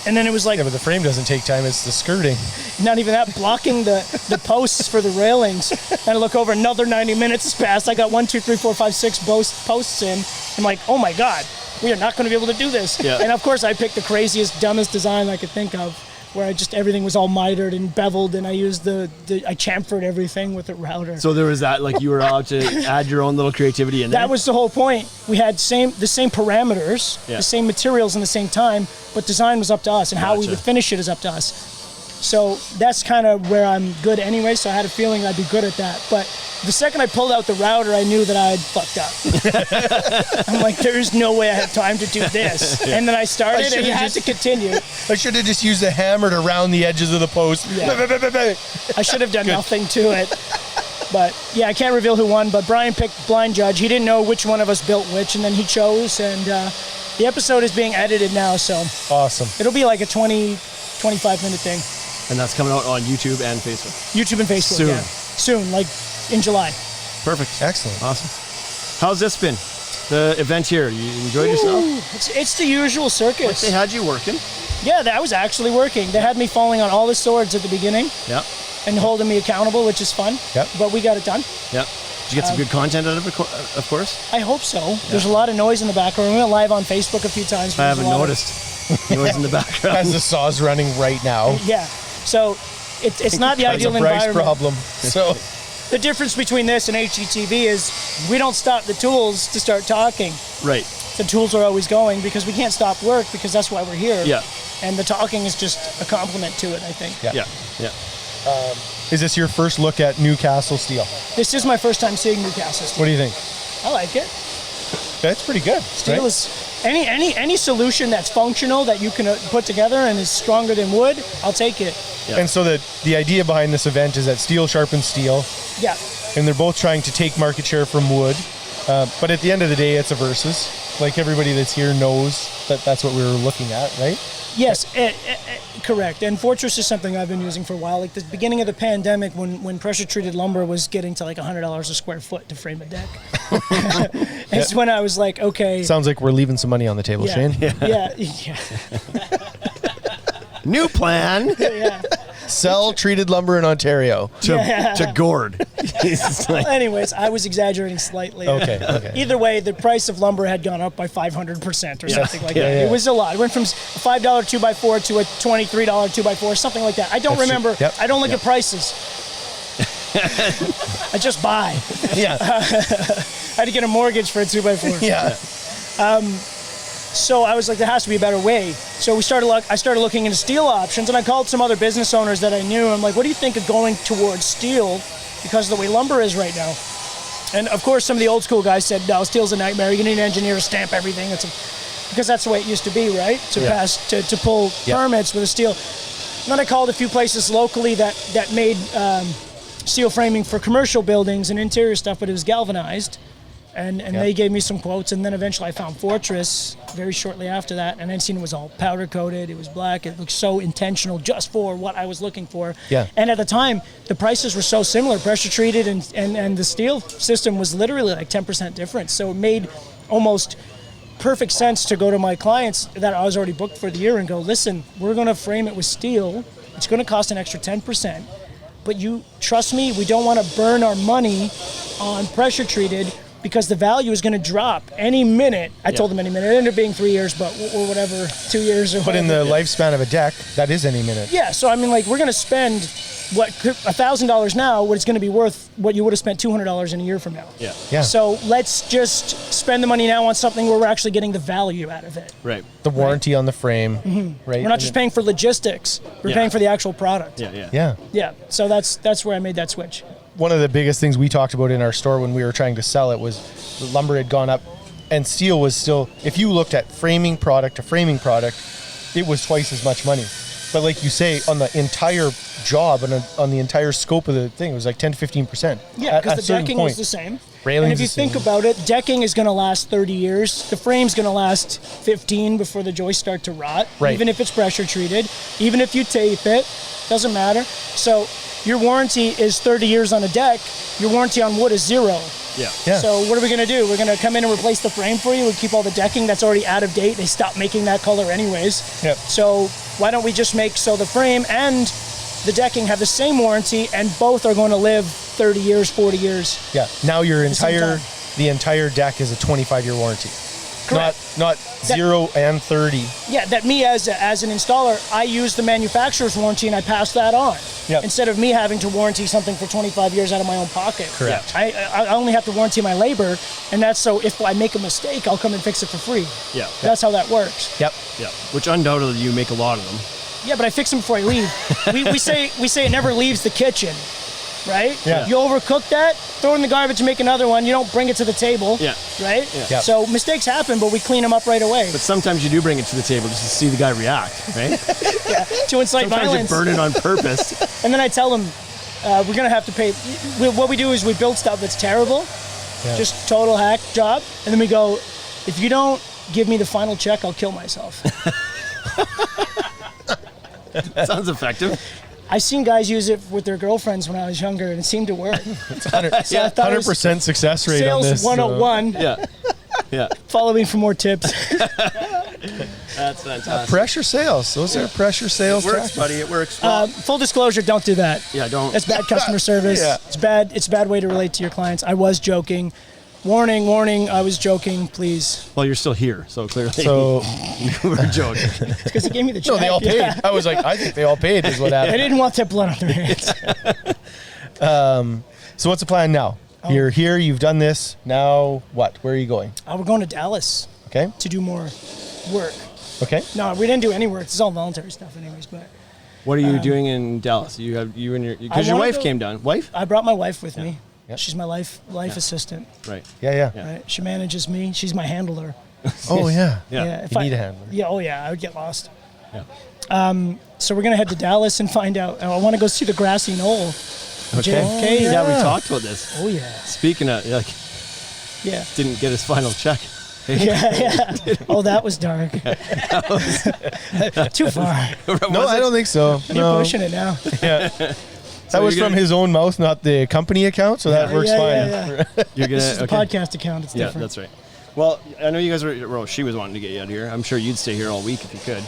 And then it was like, Yeah, but the frame doesn't take time. It's the skirting. not even that, blocking the posts for the railings. And I look over, another 90 minutes has passed. I got 1, 2, 3, 4, 5, 6 posts in. I'm like, oh my God, we are not going to be able to do this. Yeah. And of course, I picked the craziest, dumbest design I could think of, where everything was all mitered and beveled, and I used I chamfered everything with a router. So there was that, like, you were allowed to add your own little creativity in there. That was the whole point. We had the same parameters, Yeah. the same materials in the same time, but design was up to us, and how we Gotcha. would finish it is up to us. So that's kind of where I'm good anyway, so I had a feeling I'd be good at that. But the second I pulled out the router, I knew that I had fucked up. I'm like, there's no way I have time to do this. And then I started, and you had to continue. I should have just used a hammer to round the edges of the post. Yeah. I should have done nothing to it. But yeah, I can't reveal who won, but Brian picked blind judge. He didn't know which one of us built which, and then he chose, and the episode is being edited now, so Awesome. it'll be like a 20, 25-minute thing. And that's coming out on YouTube and Facebook. YouTube and Facebook, Soon. yeah. Soon, like in July. Perfect. Excellent. Awesome. How's this been? The event here, you enjoyed yourself? Ooh, it's the usual circus. They had you working. Yeah, I was actually working. They had me falling on all the swords at the beginning Yeah. and holding me accountable, which is fun. Yep. But we got it done. Yeah. Did you get some good content out of it, of course? I hope so. There's a lot of noise in the background. We went live on Facebook a few times. I There's a haven't lot of- noticed. Noise in the background. As the saw's running right now. Yeah. So it's not the That's ideal a price environment. problem. So The difference between this and HGTV is we don't stop the tools to start talking. Right. The tools are always going because we can't stop work because that's why we're here. Yeah. And the talking is just a compliment to it, I think. Yeah. Yeah. is this your first look at Newcastle steel? This is my first time seeing Newcastle steel. What do you think? I like it. That's pretty good. Steel right? is any solution that's functional that you can put together and is stronger than wood, I'll take it. Yeah. And so the idea behind this event is that steel sharpens steel, Yeah. and they're both trying to take market share from wood. But at the end of the day, it's a versus. Like everybody that's here knows that that's what we were looking at, right? Yes, correct. And Fortress is something I've been using for a while. Like the beginning of the pandemic, when pressure-treated lumber was getting to like $100 a square foot to frame a deck, it's when I was like, okay. Sounds like we're leaving some money on the table, yeah, Shane. yeah. New plan Sell treated lumber in Ontario. to Gord. It's like- Anyways, I was exaggerating slightly. Okay. Either way, the price of lumber had gone up by 500% or something like that. Yeah. It was a lot. It went from a $5 2x4 to a $23 2x4, something like that. I don't That's true. remember. Yep. I don't look at prices. I just buy. Yeah. I had to get a mortgage for a 2x4. Yeah. So I was like, there has to be a better way. So I started looking into steel options, and I called some other business owners that I knew. I'm like, what do you think of going towards steel because of the way lumber is right now? And of course, some of the old school guys said, no, steel's a nightmare. You need an engineer to stamp everything. Because that's the way it used to be, right? To pull permits with a steel. And then I called a few places locally that made steel framing for commercial buildings and interior stuff, but it was galvanized. And they gave me some quotes, and then eventually I found Fortress very shortly after that, and I'd seen it was all powder coated, it was black, it looked so intentional just for what I was looking for. Yeah. And at the time, the prices were so similar, pressure treated and the steel system was literally like 10% difference. So it made almost perfect sense to go to my clients that I was already booked for the year and go, listen, we're going to frame it with steel, it's going to cost an extra 10%, but you trust me, we don't want to burn our money on pressure treated because the value is going to drop any minute. I told them any minute. It ended up being 3 years, but or whatever, 2 years or But in whatever. the lifespan of a deck, that is any minute. Yeah, so I mean, like, we're going to spend $1,000 now, what it's going to be worth what you would have spent $200 in a year from now. Yeah. Yeah. So let's just spend the money now on something where we're actually getting the value out of it. Right. The warranty on the frame, right? We're not just paying for logistics. We're Yeah. paying for the actual product. Yeah. Yeah. Yeah, so that's where I made that switch. One of the biggest things we talked about in our store when we were trying to sell it was the lumber had gone up and steel was still, if you looked at framing product to framing product, it was twice as much money. But like you say, on the entire job and on the entire scope of the thing, it was like 10 to 15%. Yeah, because the certain decking point. was the same. Railing's and if you the same. think about it, decking is going to last 30 years. The frame's going to last 15 before the joists start to rot. Right. Even if it's pressure treated, even if you tape it, doesn't matter. So your warranty is 30 years on a deck. Your warranty on wood is 0. Yeah. Yeah. So what are we going to do? We're going to come in and replace the frame for you. We keep all the decking that's already out of date. They stopped making that color anyways. Yep. So why don't we just make so the frame and the decking have the same warranty, and both are going to live 30 years, 40 years. Yeah. Now same the entire deck is a 25-year warranty. Correct. Not 0 and 30. Yeah, that me as an installer, I use the manufacturer's warranty and I pass that on. Yep. Instead of me having to warranty something for 25 years out of my own pocket. Correct. I only have to warranty my labor, and that's so if I make a mistake, I'll come and fix it for free. Yeah. That's how that works. Yep. Yeah. Which undoubtedly you make a lot of them. Yeah, but I fix them before I leave. we say it never leaves the kitchen, right? Yeah. You overcook that, throw it in the garbage and make another one. You don't bring it to the table. Yeah. Right? Yeah. So mistakes happen, but we clean them up right away. But sometimes you do bring it to the table just to see the guy react, right? To incite Sometimes violence. you burn it on purpose. And then I tell them, we're going to have to pay. What we do is we build stuff that's terrible, just total hack job. And then we go, if you don't give me the final check, I'll kill myself. Sounds effective. I've seen guys use it with their girlfriends when I was younger, and it seemed to work. It's 100, So I thought it was 100% success rate on Sales this. 101. Yeah. Yeah. Follow me for more tips. That's fantastic. Pressure sales. Those are pressure sales. It works, tactics. buddy. It works. Well, Full disclosure, don't do that. yeah, don't. That's bad customer service. Yeah. It's a bad way to relate to your clients. I was joking. Warning, I was joking, please. Well, you're still here, so clearly So, you were joking. Because he gave me the check. no, they all paid. Yeah. I was like, I think they all paid is what They happened. didn't want that blood on their hands. So what's the plan now? You're here, you've done this. Now what? Where are you going? We're going to Dallas Okay. to do more work. Okay. No, we didn't do any work. It's all voluntary stuff anyways, but What are you doing in Dallas? You and your because your wanna wife go- came down. Wife? I brought my wife with me. Yeah. She's my life assistant. Right. Yeah. Right? She manages me. She's my handler. Oh yeah. Yeah. if You need a handler. Yeah, oh yeah, I would get lost. Yeah. So we're gonna head to Dallas and find out. I want to go see the grassy knoll. Okay. JFK. Yeah, we talked about this. Oh yeah. Speaking of, like, Yeah. didn't get his final check. Yeah. Oh, that was dark. Too far. No, I don't think so. You're No. pushing it now. Yeah. That was you're from gonna- his own mouth, not the company account, so that works fine. Yeah. You're gonna. This is the okay. podcast account. It's Yeah, different. that's right. Well, I know you guys were. Well, she was wanting to get you out of here. I'm sure you'd stay here all week if you could,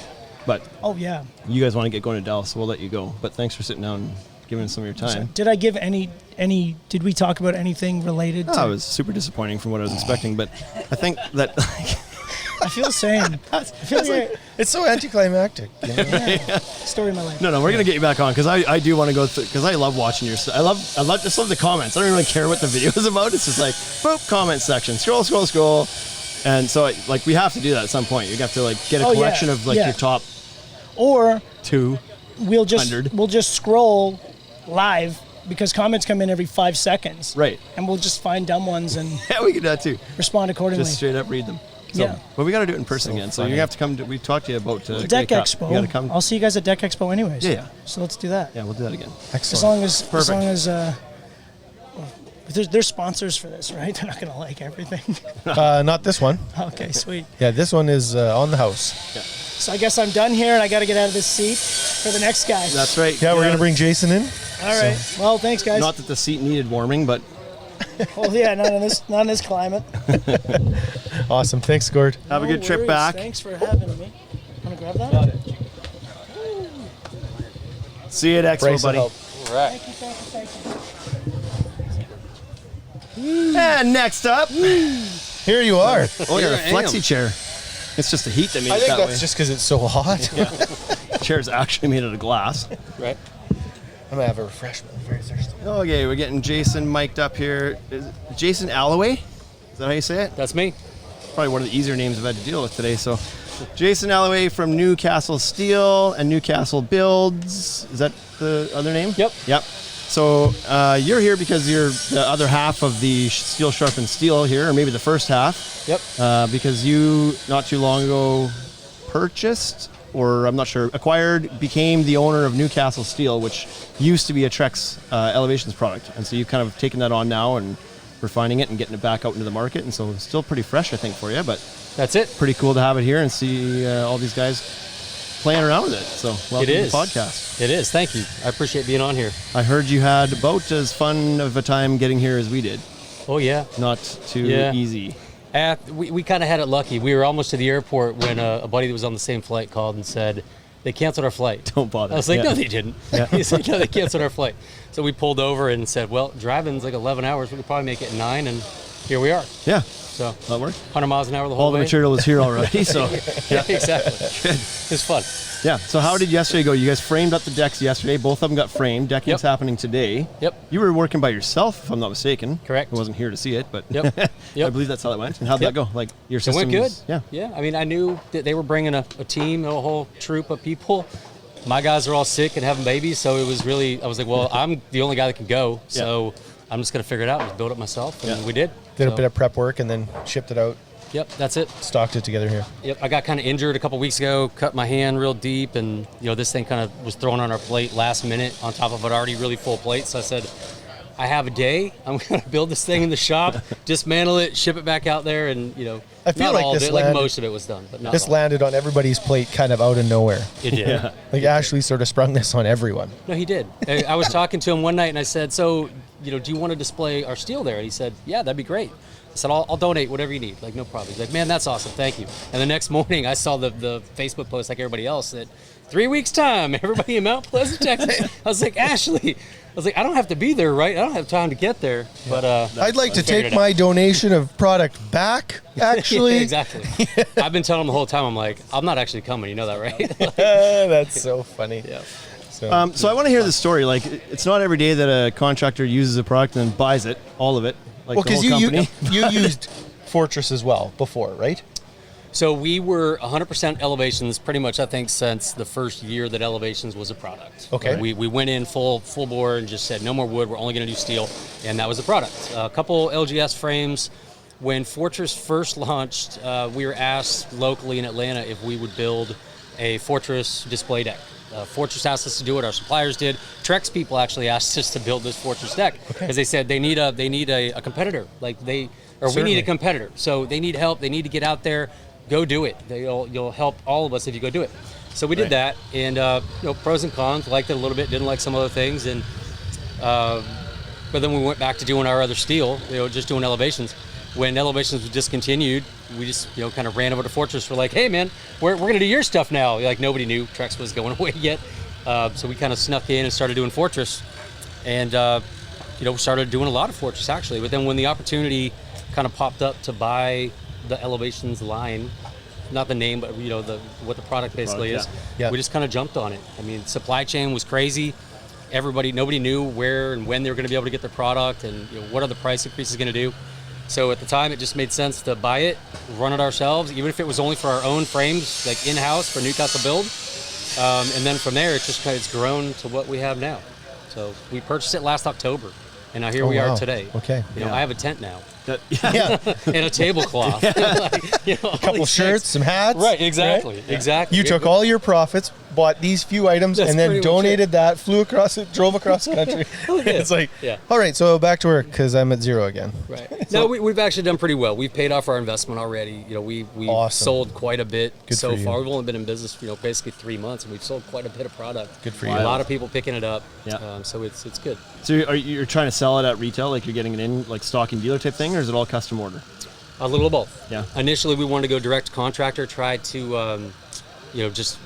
but Oh yeah. you guys want to get going to Dallas, so we'll let you go. But thanks for sitting down and giving us some of your time. Did I give any? Did we talk about anything related to? Oh, it was super disappointing from what I was expecting, but I think that I feel the same. I feel like It's so anticlimactic. You know? story of my life. no, we're gonna get you back on because I do want to go through because I love watching your stuff. I just love the comments. I don't really care what the video is about. It's just like boop comment section, scroll, and so like we have to do that at some point. You have to like get a Oh, yeah, collection of like yeah. your top Or 2. we'll just 100. scroll live because comments come in every 5 seconds. Right. And we'll just find dumb ones and Yeah, we can do that too. respond accordingly. Just straight up read them. So, Yeah. But we got to do it in person again. So funny. you have to come. We talked to you about Deck Grey Cup. Expo. You got to come. I'll see you guys at Deck Expo anyways. Yeah. So let's do that. Yeah, we'll do that again. As long as there's sponsors for this, right? They're not gonna like everything. Not this one. Okay, sweet. Yeah, this one is on the house. So I guess I'm done here, and I got to get out of this seat for the next guy. That's right. Yeah, we're gonna bring Jason in. All right. Well, thanks, guys. Not that the seat needed warming, but Well, yeah, not in this climate. Awesome. Thanks, Gord. have a No good trip worries. back. Thanks for having me. Want to grab that? See you at Expo, Brace buddy. of help. Thank you. And next up, Here you are. oh, you're a Here I am. flexi chair. It's just the heat that made I it think that that's way. just because it's so hot. The chair's actually made out of glass. Right. I'm gonna have a refreshment. I'm very thirsty. Okay, we're getting Jason mic'd up here. Is it Jason Alloway? Is that how you say it? That's me. Probably one of the easier names I've had to deal with today. So, Jason Alloway from Newcastle Steel and Newcastle Builds. Is that the other name? Yep. Yep. So you're here because you're the other half of the Steel Sharpens Steel here, or maybe the first half. Yep. Because you not too long ago purchased or I'm not sure, acquired, became the owner of Newcastle Steel, which used to be a Trex Elevations product. And so you've kind of taken that on now and refining it and getting it back out into the market. And so it's still pretty fresh, I think, for you. But That's it. pretty cool to have it here and see all these guys playing around with it. So welcome to the podcast. It is. Thank you. I appreciate being on here. I heard you had about as fun of a time getting here as we did. Oh, yeah. Not too easy. We kind of had it lucky. We were almost to the airport when a buddy that was on the same flight called and said, they canceled our flight. Don't bother. I was like, Yeah. no, they didn't. He said, no, they canceled our flight. So we pulled over and said, well, driving's like 11 hours. We could probably make it in 9, and here we are. Yeah, So that worked. 100 miles an hour the whole All the way. material was here already, so Yeah, exactly. It's fun. yeah. So how did yesterday go? You guys framed up the decks yesterday. Both of them got framed. Decking's Yep. happening today. Yep. You were working by yourself, if I'm not mistaken. Correct. I wasn't here to see it, but Yep. I Yep. believe that's how that went. And how'd Yep. that go? Like your It systems? went good. Yeah. Yeah. I mean, I knew that they were bringing a team, a whole troop of people. My guys are all sick and having babies, so it was really, I was like, well, I'm the only guy that can go, so I'm just going to figure it out and just build it myself, and we did. Did a So, bit of prep work and then shipped it out, Yep, that's it. stocked it together here. Yep, I got kind of injured a couple weeks ago, cut my hand real deep, and this thing kind of was thrown on our plate last minute on top of an already really full plate. So I said, I have a day. I'm going to build this thing in the shop, dismantle it, ship it back out there, and I feel not like all this of it, like landed- most of it was done, but not This all. landed on everybody's plate kind of out of nowhere. It did. Like Ashley sort of sprung this on everyone. No, he did. I was talking to him one night, and I said, so, do you want to display our steel there? And he said, yeah, that'd be great. I said, I'll donate whatever you need. Like, no problem. He's like, man, that's awesome. Thank you. And the next morning, I saw the Facebook post like everybody else that 3 weeks' time, everybody in Mount Pleasant, Texas. I was like, Ashley, I don't have to be there, right? I don't have time to get there. But I'd like to I figured take it my out. donation of product back, actually. Yeah, exactly. I've been telling him the whole time, I'm like, I'm not actually coming. You know that, right? That's so funny. Yeah. So I want to hear the story. Like, it's not every day that a contractor uses a product and then buys it, all of it, like Well, the whole because company. you used Fortress as well before, right? So we were 100% Elevations pretty much, I think, since the first year that Elevations was a product. Okay. We went in full bore and just said, no more wood, we're only going to do steel, and that was the product. A couple LGS frames. When Fortress first launched, we were asked locally in Atlanta if we would build a Fortress display deck. Fortress asked us to do it. Our suppliers did. Trex people actually asked us to build this Fortress deck because they said they need a competitor. We need Certainly. a competitor. So they need help. They need to get out there. Go do it. You'll help all of us if you go do it. So we did that, and pros and cons. Liked it a little bit. Didn't like some other things, and but then we went back to doing our other steel. Just doing Elevations. When Elevations was discontinued, we just kind of ran over to Fortress. We're like, hey man, we're gonna do your stuff now. Like nobody knew Trex was going away yet, so we kind of snuck in and started doing Fortress, and started doing a lot of Fortress actually. But then when the opportunity kind of popped up to buy the Elevations line, not the name, but what the product basically is, Yeah. we just kind of jumped on it. I mean, supply chain was crazy. Nobody knew where and when they were going to be able to get their product, and what are the price increases going to do. So at the time, it just made sense to buy it, run it ourselves, even if it was only for our own frames, like in-house for Newcastle build. And then from there, it's grown to what we have now. So we purchased it last October, and now here we wow. are today. Okay. I have a tent now Yeah. and a tablecloth. A Couple shirts, some hats. Right, exactly, right? exactly. You took all your profits, bought these few items, That's and then pretty much donated that, flew across it, drove across the country. It's like, Yeah. all right, so back to work because I'm at zero again. Right. No, we've actually done pretty well. We've paid off our investment already. We Awesome. sold quite a bit Good so for you. far. We've only been in business, basically 3 months, and we've sold quite a bit of product. Good for A you. lot of people picking it up. Yeah. So it's good. So you're trying to sell it at retail, like you're getting it in, like stocking dealer type thing, or is it all custom order? A little of both. Yeah. Initially, we wanted to go direct to contractor, try to, just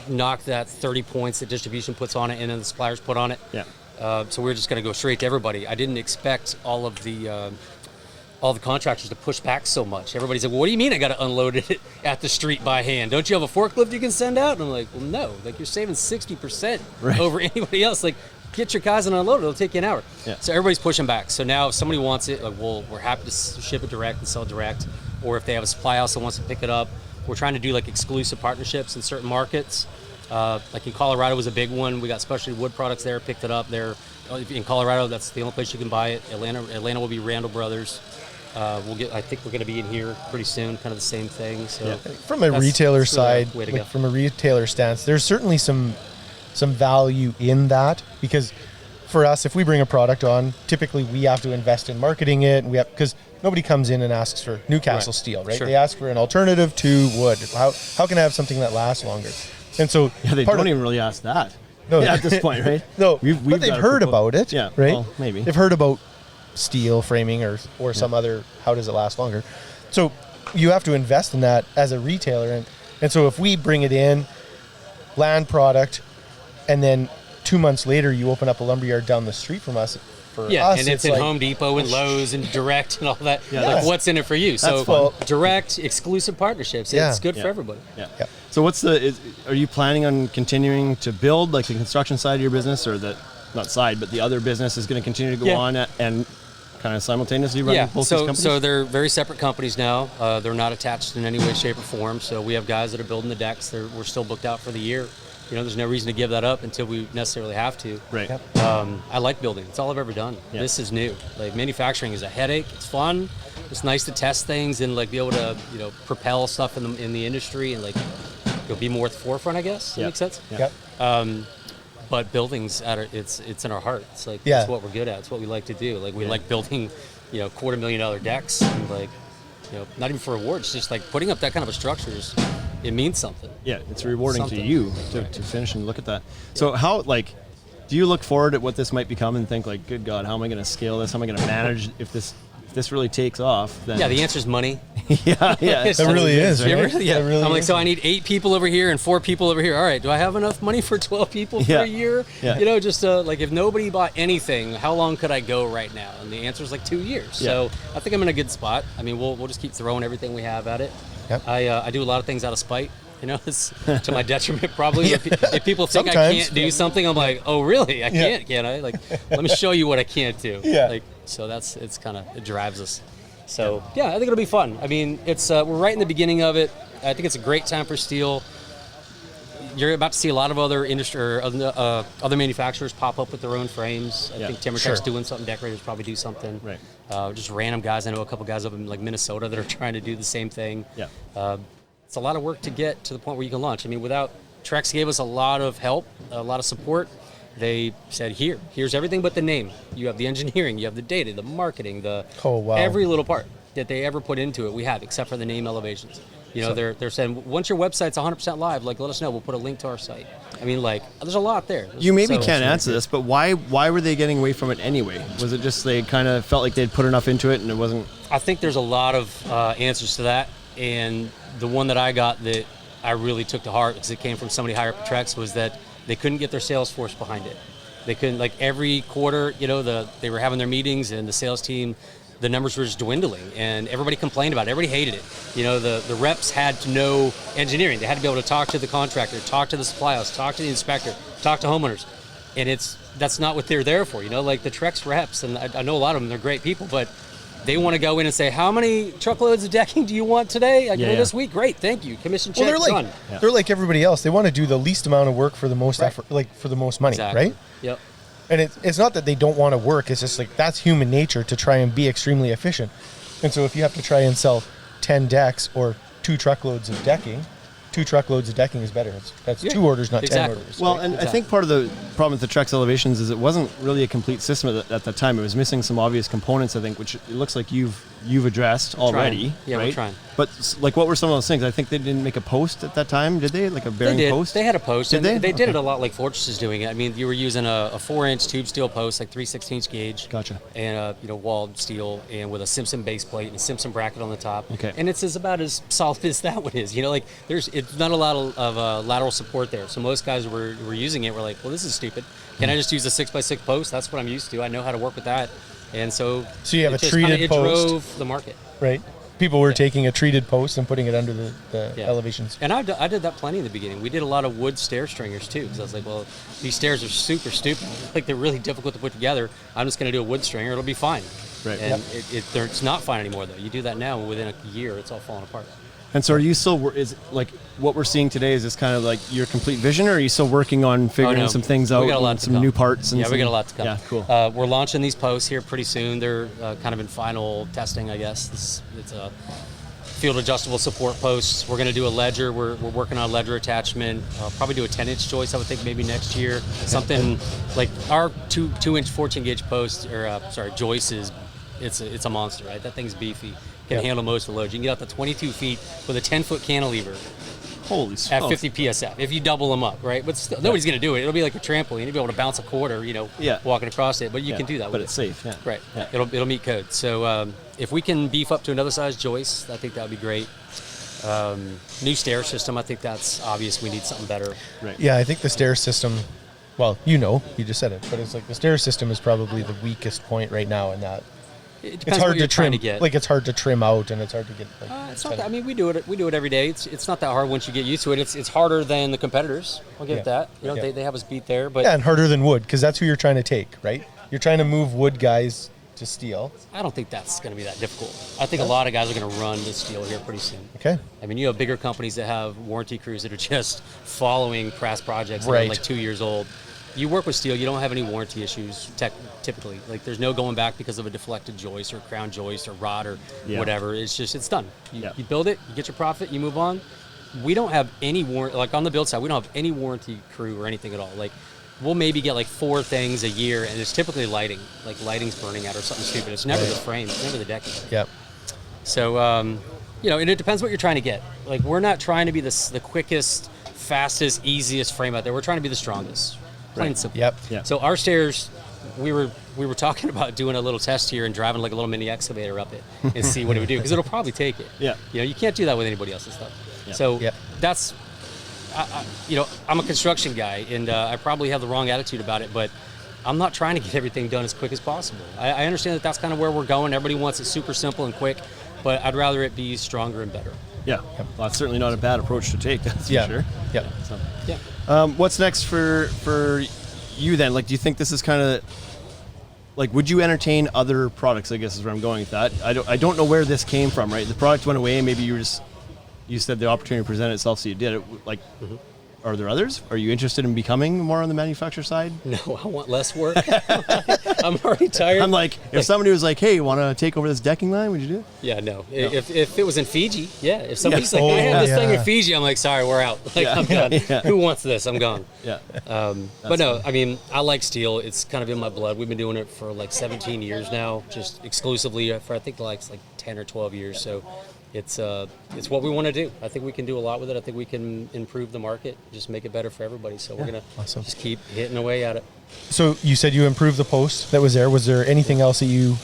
knock that 30 points that distribution puts on it and then the suppliers put on it. Yeah. So we were just going to go straight to everybody. I didn't expect all the contractors to push back so much. Everybody's like, well, what do you mean I got to unload it at the street by hand? Don't you have a forklift you can send out? And I'm like, well, no. Like, you're saving 60% over anybody else. Like, get your guys and unload it. It'll take you an hour. Yeah. So everybody's pushing back. So now if somebody wants it, like, we're happy to ship it direct and sell direct. Or if they have a supply house that wants to pick it up, we're trying to do like exclusive partnerships in certain markets. Like in Colorado was a big one. We got specialty wood products there, picked it up there. In Colorado, that's the only place you can buy it. Atlanta will be Randall Brothers. I think we're going to be in here pretty soon, kind of the same thing. So From a retailer that's really side, the way to go. from a retailer stance, there's certainly some value in that, because for us, if we bring a product on, typically we have to invest in marketing it, and because nobody comes in and asks for Newcastle steel, right? Sure. They ask for an alternative to wood. How can I have something that lasts longer? And so They don't even really ask that. No, at this point, right? No, We've but they've got a heard propo- about it, Yeah, right? well, maybe. They've heard about steel framing or some other, how does it last longer? So you have to invest in that as a retailer. And so if we bring it in, land product, and then 2 months later you open up a lumberyard down the street from us, for us, and it's in Home Depot and Lowe's and Direct and all that. Yeah. Like, what's in it for you? So fun. direct, exclusive partnerships. Yeah. It's good Yeah. for everybody. Yeah. Yeah. So are you planning on continuing to build like the construction side of your business, or not side, but the other business is going to continue to go Yeah. on and kind of simultaneously run both these companies? So they're very separate companies now. They're not attached in any way, shape, or form. So we have guys that are building the decks. We're still booked out for the year. There's no reason to give that up until we necessarily have to. Right. Yep. I like building. It's all I've ever done. Yeah. This is new. Like, manufacturing is a headache. It's fun. It's nice to test things and like be able to propel stuff in the industry and like be more at the forefront. I guess that Yeah. makes sense. Yeah. Yep. But building's it's in our heart. It's like Yeah. that's what we're good at. It's what we like to do. Like we like building, $250,000 decks. And like, not even for awards. Just like putting up that kind of a structure it means something. Yeah, it's rewarding Something. to you to finish and look at that. So how, do you look forward at what this might become and think like, good God, how am I going to scale this? How am I going to manage if this really takes off? Then Yeah, the answer is money. yeah. It It really is, It right? really- yeah. It really I'm like, is. so I need 8 people over here and 4 people over here. All right, do I have enough money for 12 people for Yeah. a year? Yeah. Just like if nobody bought anything, how long could I go right now? And the answer is like 2 years. Yeah. So I think I'm in a good spot. I mean, we'll just keep throwing everything we have at it. Yep. I do a lot of things out of spite. It's to my detriment probably. If people think I Sometimes. can't do something, I'm like, oh really? I can't I? Like, let me show you what I can't do. Yeah. Like, so it drives us. So yeah, I think it'll be fun. I mean, it's we're right in the beginning of it. I think it's a great time for steel. You're about to see a lot of other industry or other manufacturers pop up with their own frames. I think TimberTech's doing something. Decorators probably do something. Right. Just random guys. I know a couple guys up in like Minnesota that are trying to do the same thing. Yeah. It's a lot of work to get to the point where you can launch. I mean, Trex gave us a lot of help, a lot of support. They said, here's everything but the name. You have the engineering, you have the data, the marketing, every little part that they ever put into it, we have, except for the name elevations. They're saying, once your website's 100% live, like, let us know. We'll put a link to our site. I mean, like, there's a lot there. You maybe can't answer this, but why were they getting away from it anyway? Was it just they kind of felt like they'd put enough into it and it wasn't? I think there's a lot of answers to that, and the one that I got that I really took to heart because it came from somebody higher up at Trex was that they couldn't get their sales force behind it. They couldn't, like every quarter, they were having their meetings and the sales team, the numbers were just dwindling and everybody complained about it. Everybody hated it. The reps had to know engineering. They had to be able to talk to the contractor, talk to the supply house, talk to the inspector, talk to homeowners. And that's not what they're there for, like the Trex reps, and I know a lot of them, they're great people, but they want to go in and say, how many truckloads of decking do you want today? This week? Great, thank you. Commission check, done. They're like everybody else. They want to do the least amount of work for the most effort, like for the most money, right? Yep. And it's not that they don't want to work. It's just like that's human nature to try and be extremely efficient. And so if you have to try and sell 10 decks or 2 truckloads of decking, 2 truckloads of decking is better. That's 2 orders, not 10 orders. Well, and I think part of the problem with the Trex elevations is it wasn't really a complete system at the time. It was missing some obvious components, I think, which it looks like you've addressed already. Yeah, right? we're trying. But what were some of those things? I think they didn't make a post at that time, did they? Like a bearing They did. post? They had a post. Did and they? They did it a lot like Fortress is doing it. I mean, you were using a 4-inch tube steel post, like 3/16 gauge. Gotcha. And walled steel, and with a Simpson base plate and a Simpson bracket on the top. Okay. And it's about as solid as that one is. It's not a lot of lateral support there. So most guys were using it. Were like, well, this is stupid. Can I just use a 6x6 post? That's what I'm used to. I know how to work with that. And so you have it a just treated it post, drove the market. right? People were taking a treated post and putting it under the elevations. And I did that plenty in the beginning. We did a lot of wood stair stringers too, because I was like, well, these stairs are super stupid. Like they're really difficult to put together. I'm just going to do a wood stringer. It'll be fine. Right. And it's not fine anymore though. You do that now, and within a year, it's all falling apart. And so are you still, is like what we're seeing today, is this kind of like your complete vision, or are you still working on figuring some things out, We got a lot and to some come. new parts? And Yeah, we got a lot to come. Yeah, cool. We're launching these posts here pretty soon. They're kind of in final testing, I guess. It's a field adjustable support posts. We're going to do a ledger. We're working on a ledger attachment. Probably do a 10-inch joist, I would think, maybe next year. Something like our 2-inch 14-gauge post, or joist is, it's a monster, right? That thing's beefy. Can handle most of the load. You can get up to 22 feet with a 10-foot cantilever. Holy At smokes. 50 PSF, if you double them up, right? But still, nobody's going to do it. It'll be like a trampoline. You'll be able to bounce a quarter, walking across it. But you can do that. But with it's it. safe. Yeah. Right. Yeah. It'll meet code. So if we can beef up to another size joist, I think that would be great. New stair system, I think that's obvious. We need something better. Right. Yeah, I think the stair system, well, you just said it, but it's like the stair system is probably the weakest point right now in that. It depends It's what hard you're to trying trim. to get. Like it's hard to trim out, and it's hard to get. It's not that. I mean, we do it every day. It's not that hard once you get used to it. It's harder than the competitors. I'll give it that. They have us beat there, but and harder than wood, because that's who you're trying to take, right? You're trying to move wood guys to steel. I don't think that's going to be that difficult. I think a lot of guys are going to run to steel here pretty soon. Okay. I mean, you have bigger companies that have warranty crews that are just following past projects that are Right. like 2 years old. You work with steel, you don't have any warranty issues typically. Like there's no going back because of a deflected joist or crown joist or rod or whatever. It's done. You build it, you get your profit, you move on. We don't have any warranty, like on the build side, we don't have any warranty crew or anything at all. Like we'll maybe get like 4 things a year, and it's typically lighting. Like lighting's burning out or something stupid. It's never the frame, it's never the decking. Yep. So, and it depends what you're trying to get. Like we're not trying to be the quickest, fastest, easiest frame out there. We're trying to be the strongest. Plain and simple. Yep. Yeah. So our stairs, we were talking about doing a little test here and driving like a little mini excavator up it and see what it would do, because it'll probably take it. Yeah. You can't do that with anybody else's stuff. Yeah. So Yep. that's, I'm a construction guy, and I probably have the wrong attitude about it, but I'm not trying to get everything done as quick as possible. I understand that that's kind of where we're going. Everybody wants it super simple and quick, but I'd rather it be stronger and better. Yeah. Well, that's certainly not a bad approach to take. That's Yeah. for sure. Yep. So, Yeah. what's next for you then? Like, do you think this is kind of like, would you entertain other products? I guess is where I'm going with that. I don't know where this came from. Right, the product went away. Maybe you said the opportunity presented itself, so you did it. Like, are there others? Are you interested in becoming more on the manufacturer side? No, I want less work. I'm already tired. I'm like, if somebody was like, "Hey, you want to take over this decking line?" Would you do it? Yeah, no. If it was in Fiji, yeah. If somebody's like, Oh, I have this thing yeah. in Fiji, I'm like, sorry, we're out. Like, Yeah. I'm done. Yeah. Who wants this? I'm gone. Yeah. But no, I mean, I like steel. It's kind of in my blood. We've been doing it for like 17 years now, just exclusively for I think like 10 or 12 years. So it's what we want to do. I think we can do a lot with it. I think we can improve the market, just make it better for everybody. So we're gonna Awesome. just keep hitting away at it. So you said you improved the post that was there. Was there anything else that you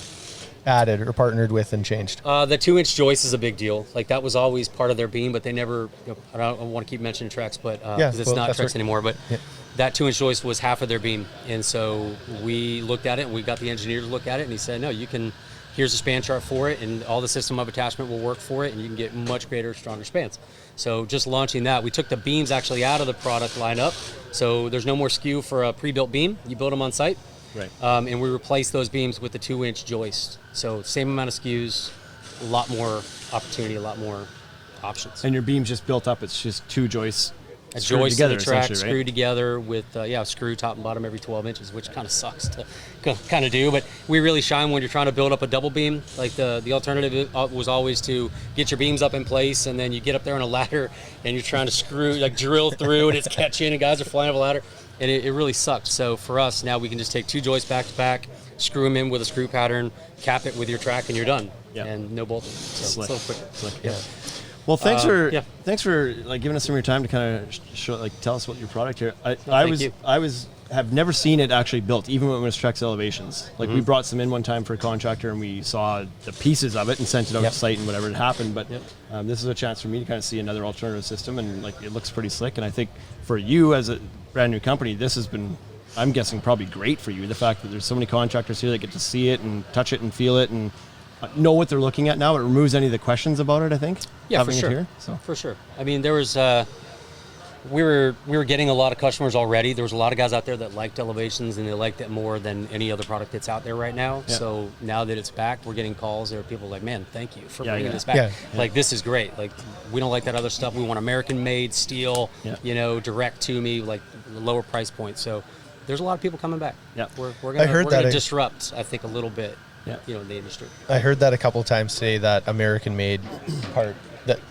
added or partnered with and changed? The 2-inch joist is a big deal. Like that was always part of their beam, but they never. I don't want to keep mentioning Trex, but because it's not that's Trex right. anymore. But Yeah. that 2-inch joist was half of their beam, and so we looked at it and we got the engineer to look at it, and he said, no, you can. Here's a span chart for it, and all the system of attachment will work for it, and you can get much greater, stronger spans. So just launching that, we took the beams actually out of the product lineup, so there's no more SKU for a pre-built beam. You build them on site. Right. And we replaced those beams with the 2-inch joist. So same amount of SKUs, a lot more opportunity, a lot more options. And your beam's just built up. It's just 2 joists. A screwed joist together, and a track essentially, right? screwed together with screw top and bottom every 12 inches, which kind of sucks to kind of do. But we really shine when you're trying to build up a double beam. Like the alternative was always to get your beams up in place, and then you get up there on a ladder and you're trying to drill through, and it's catching, and guys are flying up a ladder, and it really sucked. So for us now, we can just take 2 joists back to back, screw them in with a screw pattern, cap it with your track, and you're done. Yeah. And no bolting. So it's a Slick. little quicker. Slick, yeah. Well, thanks yeah. for like giving us some of your time to kind of show, like, tell us what your product here. I thank you. have never seen it actually built, even when it was Trex Elevations. Like we brought some in one time for a contractor, and we saw the pieces of it and sent it out Yep. to site and whatever had happened. But Yep. this is a chance for me to kind of see another alternative system, and like it looks pretty slick. And I think for you as a brand new company, this has been, I'm guessing, probably great for you. The fact that there's so many contractors here that get to see it and touch it and feel it and know what they're looking at now. It removes any of the questions about it, I think. Yeah, having for it sure. here, so. For sure. I mean, there was we were getting a lot of customers already. There was a lot of guys out there that liked elevations, and they liked it more than any other product that's out there right now. Yeah. So now that it's back, we're getting calls. There are people like, man, thank you for Yeah, bringing yeah. this back. Yeah. Like, this is great. Like, we don't like that other stuff. We want American-made steel, Yeah. direct to me, like lower price point. So there's a lot of people coming back. Yeah. We're I heard gonna that disrupt, I think, a little bit, Yeah. in the industry. I heard that a couple of times today, that American-made part,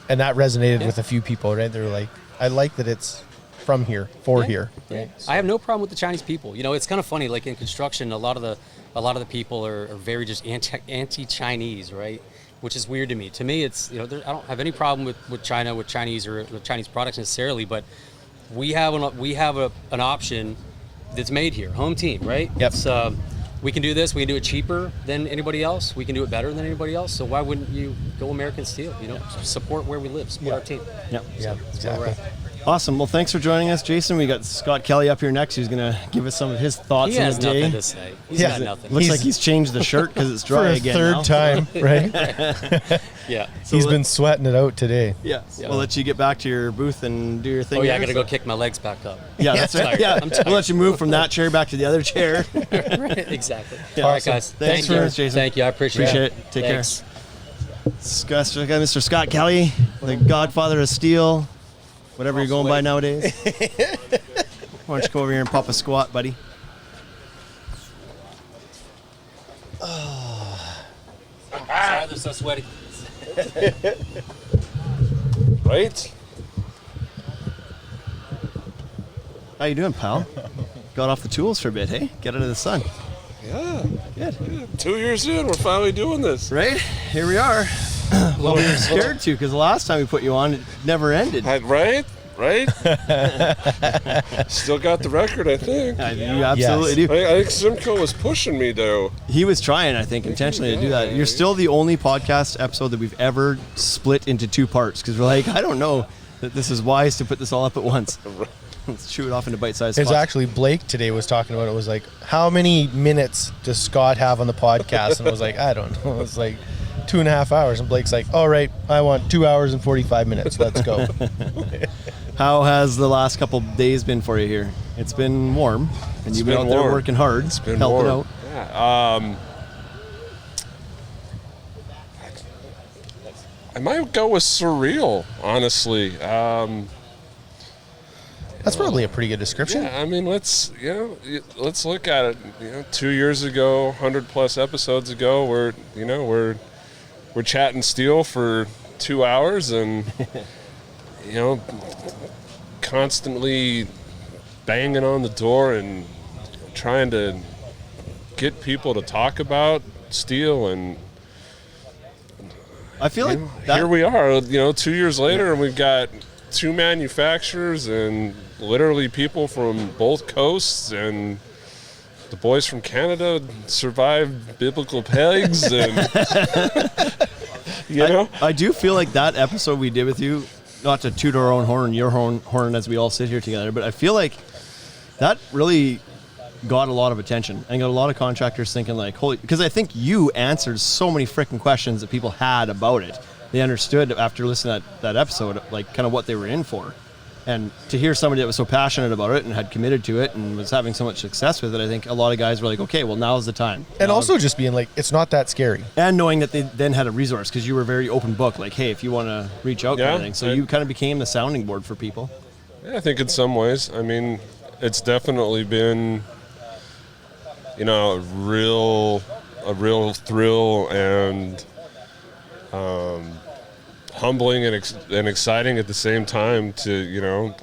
and that resonated with a few people, right? They were like, I like that it's from here, for here. Yeah. I have no problem with the Chinese people. It's kind of funny. Like in construction, a lot of the people are very just anti-Chinese, right? Which is weird to me. To me, it's I don't have any problem with China, with Chinese or with Chinese products necessarily, but we have an option that's made here, home team, right? Yep. It's, we can do this. We can do it cheaper than anybody else. We can do it better than anybody else. So why wouldn't you go American steel? Support where we live, support our team. Yeah. Yeah, That's where we're exactly. at. Awesome. Well, thanks for joining us, Jason. We got Scott Kelly up here next, who's going to give us some of his thoughts He on has the day. nothing to say. He's Yeah. got nothing. Looks He's- like he's changed the shirt because it's For dry a again third now. time, right? Yeah. He's been sweating it out today. Yeah. We'll let you get back to your booth and do your thing. Oh yeah, I there, gotta so- go kick my legs back up. Yeah, that's right. tired. Yeah, I'm tired. we'll let you move from that chair back to the other chair. Exactly. Yeah. All right, Awesome. guys. Thanks Thank for you. joining us, Jason. Thank you. I appreciate Appreciate it. it. Take Thanks. care. Mr. Scott Kelly, the godfather of steel, whatever you're going by nowadays. Why don't you go over here and pop a squat, buddy? Sorry, they're so sweaty. Right? How you doing, pal? Got off the tools for a bit, hey? Get out of the sun. Yeah. Good. 2 years in, we're finally doing this. Right? Here we are. Well, we were scared to because the last time we put you on, it never ended. Right? Right? Still got the record, I think. You absolutely do. I think Simcoe was pushing me, though. He was trying, I think, intentionally to do that. You're still the only podcast episode that we've ever split into two parts because we're like, I don't know that this is wise to put this all up at once. Let's chew it off into bite-sized It's spots. actually Blake today was talking about it. Was like, how many minutes does Scott have on the podcast? And I was like, I don't know. It was like 2.5 hours. And Blake's like, all right, I want 2 hours and 45 minutes. Let's go. How has the last couple days been for you here? It's been warm, and you've been been out there warm. working hard, It's been helping warm. out. Yeah. I might go with surreal, honestly. That's probably a pretty good description. Yeah, I mean, let's look at it. 2 years ago, 100+ episodes ago, we're chatting steel for 2 hours and constantly banging on the door and trying to get people to talk about steel, and I feel like that, here we are 2 years later, and we've got 2 manufacturers and literally people from both coasts, and the boys from Canada survived biblical pegs, and I do feel like that episode we did with you, not to toot our own horn, your horn as we all sit here together, but I feel like that really got a lot of attention and got a lot of contractors thinking like, holy, because I think you answered so many freaking questions that people had about it. They understood after listening to that episode, like kind of what they were in for. And to hear somebody that was so passionate about it and had committed to it and was having so much success with it, I think a lot of guys were like, okay, well, now's the time. And also just being like, it's not that scary. And knowing that they then had a resource because you were very open book, like, hey, if you want to reach out, kind of thing. So you kind of became the sounding board for people. Yeah, I think in some ways, I mean, it's definitely been, a real thrill and humbling and exciting at the same time to,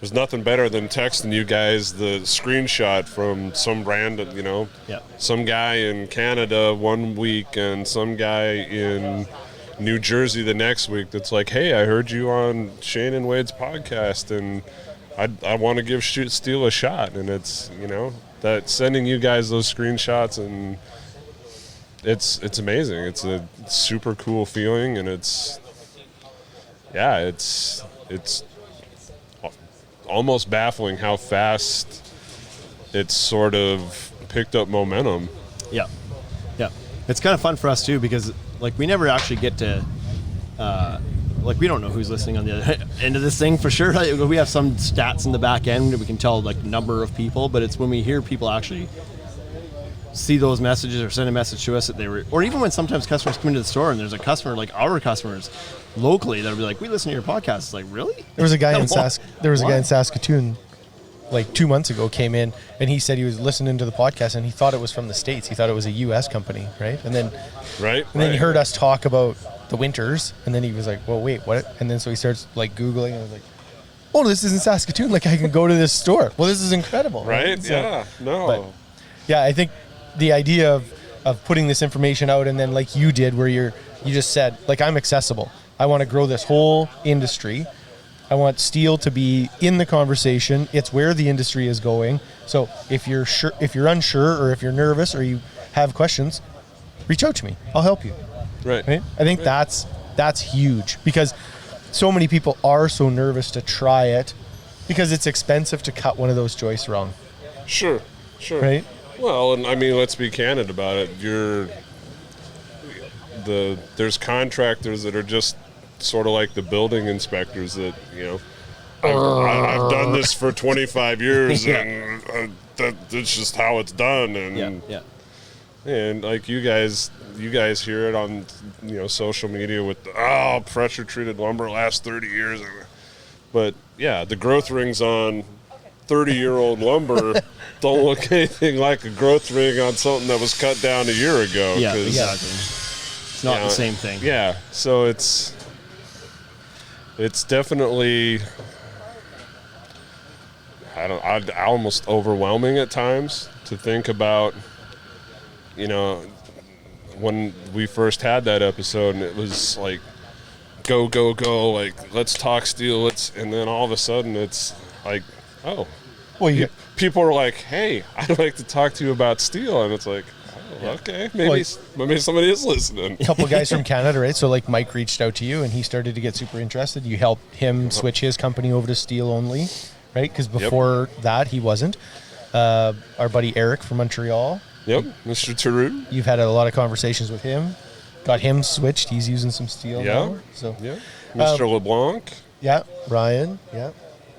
there's nothing better than texting you guys the screenshot from some random, some guy in Canada one week and some guy in New Jersey the next week that's like, hey, I heard you on Shane and Wade's podcast and I want to give Steel a shot. And it's, that sending you guys those screenshots, and it's amazing. It's a super cool feeling, and it's almost baffling how fast it's sort of picked up momentum. Yeah. It's kind of fun for us too because like we never actually get to like we don't know who's listening on the other end of this thing for sure. Like, we have some stats in the back end that we can tell like number of people, but it's when we hear people actually see those messages or send a message to us that they were, or even when sometimes customers come into the store and there's a customer, like our customers locally, that'll be like, we listen to your podcast. It's like, really? There was a guy in guy in Saskatoon like 2 months ago came in and he said he was listening to the podcast and he thought it was from the States. He thought it was a US company, right? And then then he heard us talk about the winters and then he was like, well, wait, what? And then so he starts like Googling and I was like, oh, this is in Saskatoon. Like I can go to this store. Well, this is incredible. Right? So, yeah. No. but, yeah, I think the idea of putting this information out and then like you did where you just said, like, I'm accessible. I want to grow this whole industry. I want steel to be in the conversation. It's where the industry is going. So if you're unsure or if you're nervous or you have questions, reach out to me. I'll help you. Right. I think that's huge because so many people are so nervous to try it because it's expensive to cut one of those joists wrong. Sure. Right? Well, and I mean, let's be candid about it. There's contractors that are just sort of like the building inspectors that, I've done this for 25 years and that's just how it's done. And and like you guys hear it on social media with pressure treated lumber lasts 30 years. But yeah, the growth rings on 30-year-old lumber don't look anything like a growth ring on something that was cut down a year ago. Yeah, exactly. It's not the same thing. Yeah, so it's definitely almost overwhelming at times to think about, when we first had that episode and it was like, go, like, let's talk steel, and then all of a sudden it's like, oh, well, people are like, hey, I'd like to talk to you about steel, and it's like, okay, maybe somebody is listening. A couple of guys from Canada, right? So like Mike reached out to you and he started to get super interested. You helped him switch his company over to steel only, right? Because before that he wasn't. Our buddy Eric from Montreal. Yep, Mr. Theroux. You've had a lot of conversations with him. Got him switched. He's using some steel now. So Mr. LeBlanc. Yeah, Ryan. Yeah.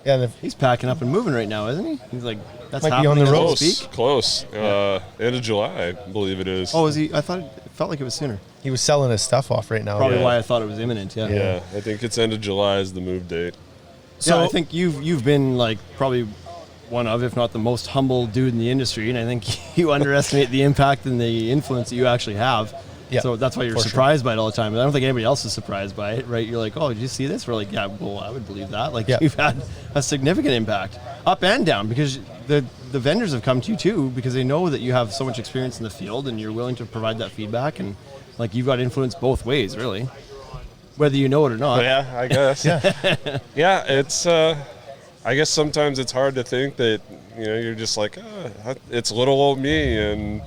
Yeah, he's packing up and moving right now, isn't he? He's like, that's might happening be on the road. Close. End of July, I believe it is. Oh, is he? I thought it felt like it was sooner. He was selling his stuff off right now. Probably why I thought it was imminent. Yeah. Yeah, I think it's end of July is the move date. So I think you've been like probably one of, if not the most humble dude in the industry, and I think you underestimate the impact and the influence that you actually have. Yeah, so that's why you're surprised by it all the time. I don't think anybody else is surprised by it, right? You're like, oh, did you see this? We're like, yeah, well, I would believe that. Like, you've had a significant impact, up and down, because the vendors have come to you too, because they know that you have so much experience in the field and you're willing to provide that feedback, and like you've got influence both ways, really, whether you know it or not. Yeah, I guess. Yeah, it's. I guess sometimes it's hard to think that you're just like, it's little old me, and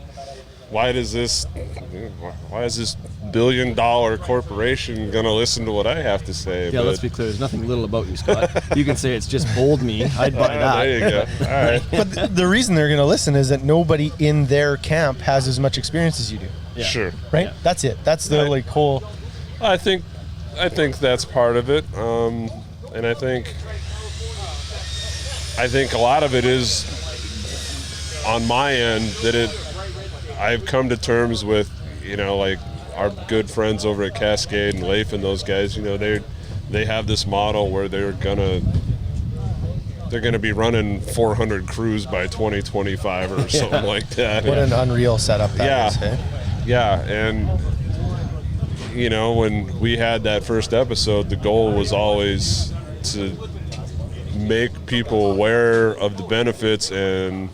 why is this $1 billion corporation gonna listen to what I have to say? Yeah, let's be clear. There's nothing little about you, Scott. You can say it's just bold me. I'd buy that. There you go. All right. But the reason they're gonna listen is that nobody in their camp has as much experience as you do. Yeah. Sure. Right. Yeah. That's it. That's the whole. I think that's part of it, and I think a lot of it is on my end that I've come to terms with, like our good friends over at Cascade and Leif and those guys, they have this model where they're gonna be running 400 crews by 2025 or something like that. What an unreal setup that is, hey? Yeah, and when we had that first episode, the goal was always to make people aware of the benefits and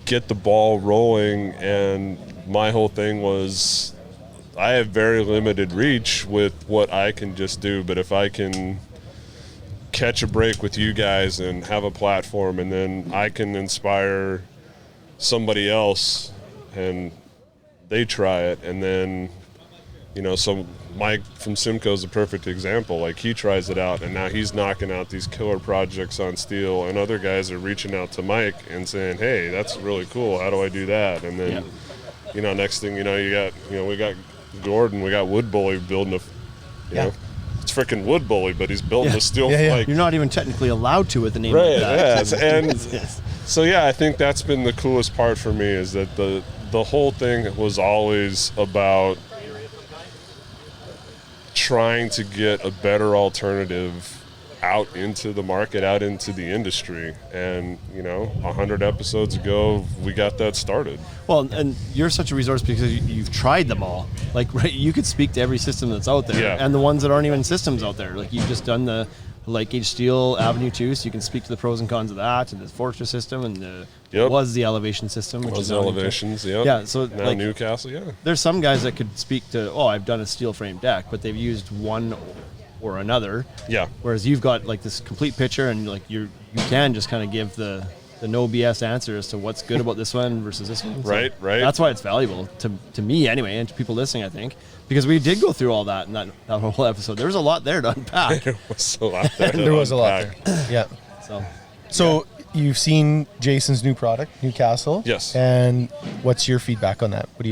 get the ball rolling. And my whole thing was, I have very limited reach with what I can just do, but if I can catch a break with you guys and have a platform, and then I can inspire somebody else and they try it, and then so Mike from Simcoe is a perfect example. Like, he tries it out, and now he's knocking out these killer projects on steel, and other guys are reaching out to Mike and saying, hey, that's really cool, how do I do that? And then next thing you got we got Gordon, we got Wood Bully building a freaking wood bully, but he's building Yeah. the steel. Yeah. Like, You're not even technically allowed to with a name right, like that. yes. And so yeah, I think that's been the coolest part for me, is that the whole thing was always about trying to get a better alternative out into the market, out into the industry. And 100 episodes ago, we got that started. Well, and you're such a resource because you've tried them all. Like, right, you could speak to every system that's out there, Yeah. and the ones that aren't even systems out there. Like, you've just done the Light Gauge Steel Avenue 2, so you can speak to the pros and cons of that, and the Fortress system, and was the Elevation system, which Was is now Elevations, yep. Yeah, so now like, Newcastle, yeah. there's some guys that could speak to, I've done a steel frame deck, but they've used one or another. Yeah. Whereas you've got like this complete picture, and like you can just kind of give the no BS answer as to what's good about this one versus this one. So Right. That's why it's valuable to me anyway, and to people listening, I think, because we did go through all that in that whole episode. There was a lot there to unpack. There was a lot there. There was a lot there. Yeah. So You've seen Jason's new product, Newcastle. Yes. And what's your feedback on that? What do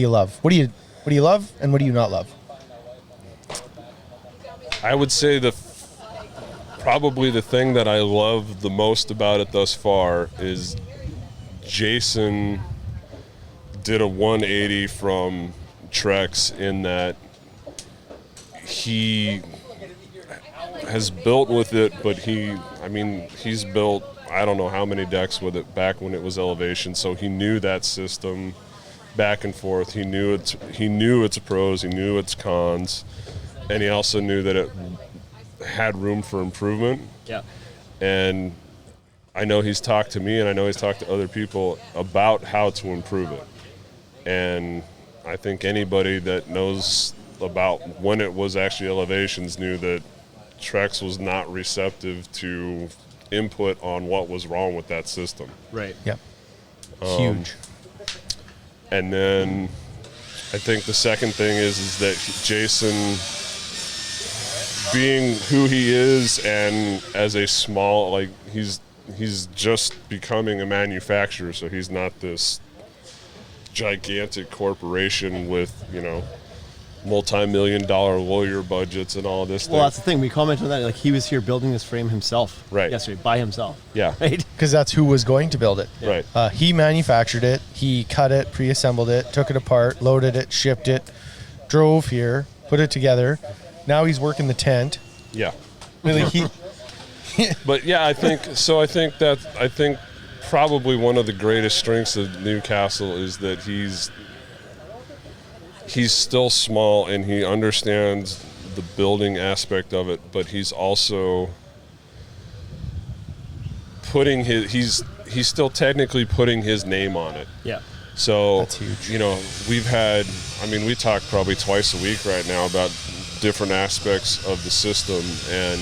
you love? What do you love, and what do you not love? I would say probably the thing that I love the most about it thus far is Jason did a 180 from Trex, in that he has built with it, but he's built I don't know how many decks with it back when it was Elevation, so he knew that system back and forth. He knew its pros, he knew its cons, and he also knew that it had room for improvement. yeah, And I know he's talked to me, and I know he's talked to other people about how to improve it. And I think anybody that knows about when it was actually Elevations knew that Trex was not receptive to input on what was wrong with that system. right. Yeah. Huge. And then I think the second thing is that Jason, being who he is, and as a small, like, he's just becoming a manufacturer, so he's not this gigantic corporation with multi-million-dollar lawyer budgets and all this. Well, that's the thing. We commented on that. Like, he was here building this frame himself. Right. Yesterday by himself. Yeah. Right. Because that's who was going to build it. Right. He manufactured it. He cut it, pre-assembled it, took it apart, loaded it, shipped it, drove here, put it together. Now he's working the tent. Yeah. Really, But yeah, I think probably one of the greatest strengths of Newcastle is that he's still small, and he understands the building aspect of it, but he's also putting he's still technically putting his name on it. Yeah. So That's huge. we talk probably twice a week right now about different aspects of the system, and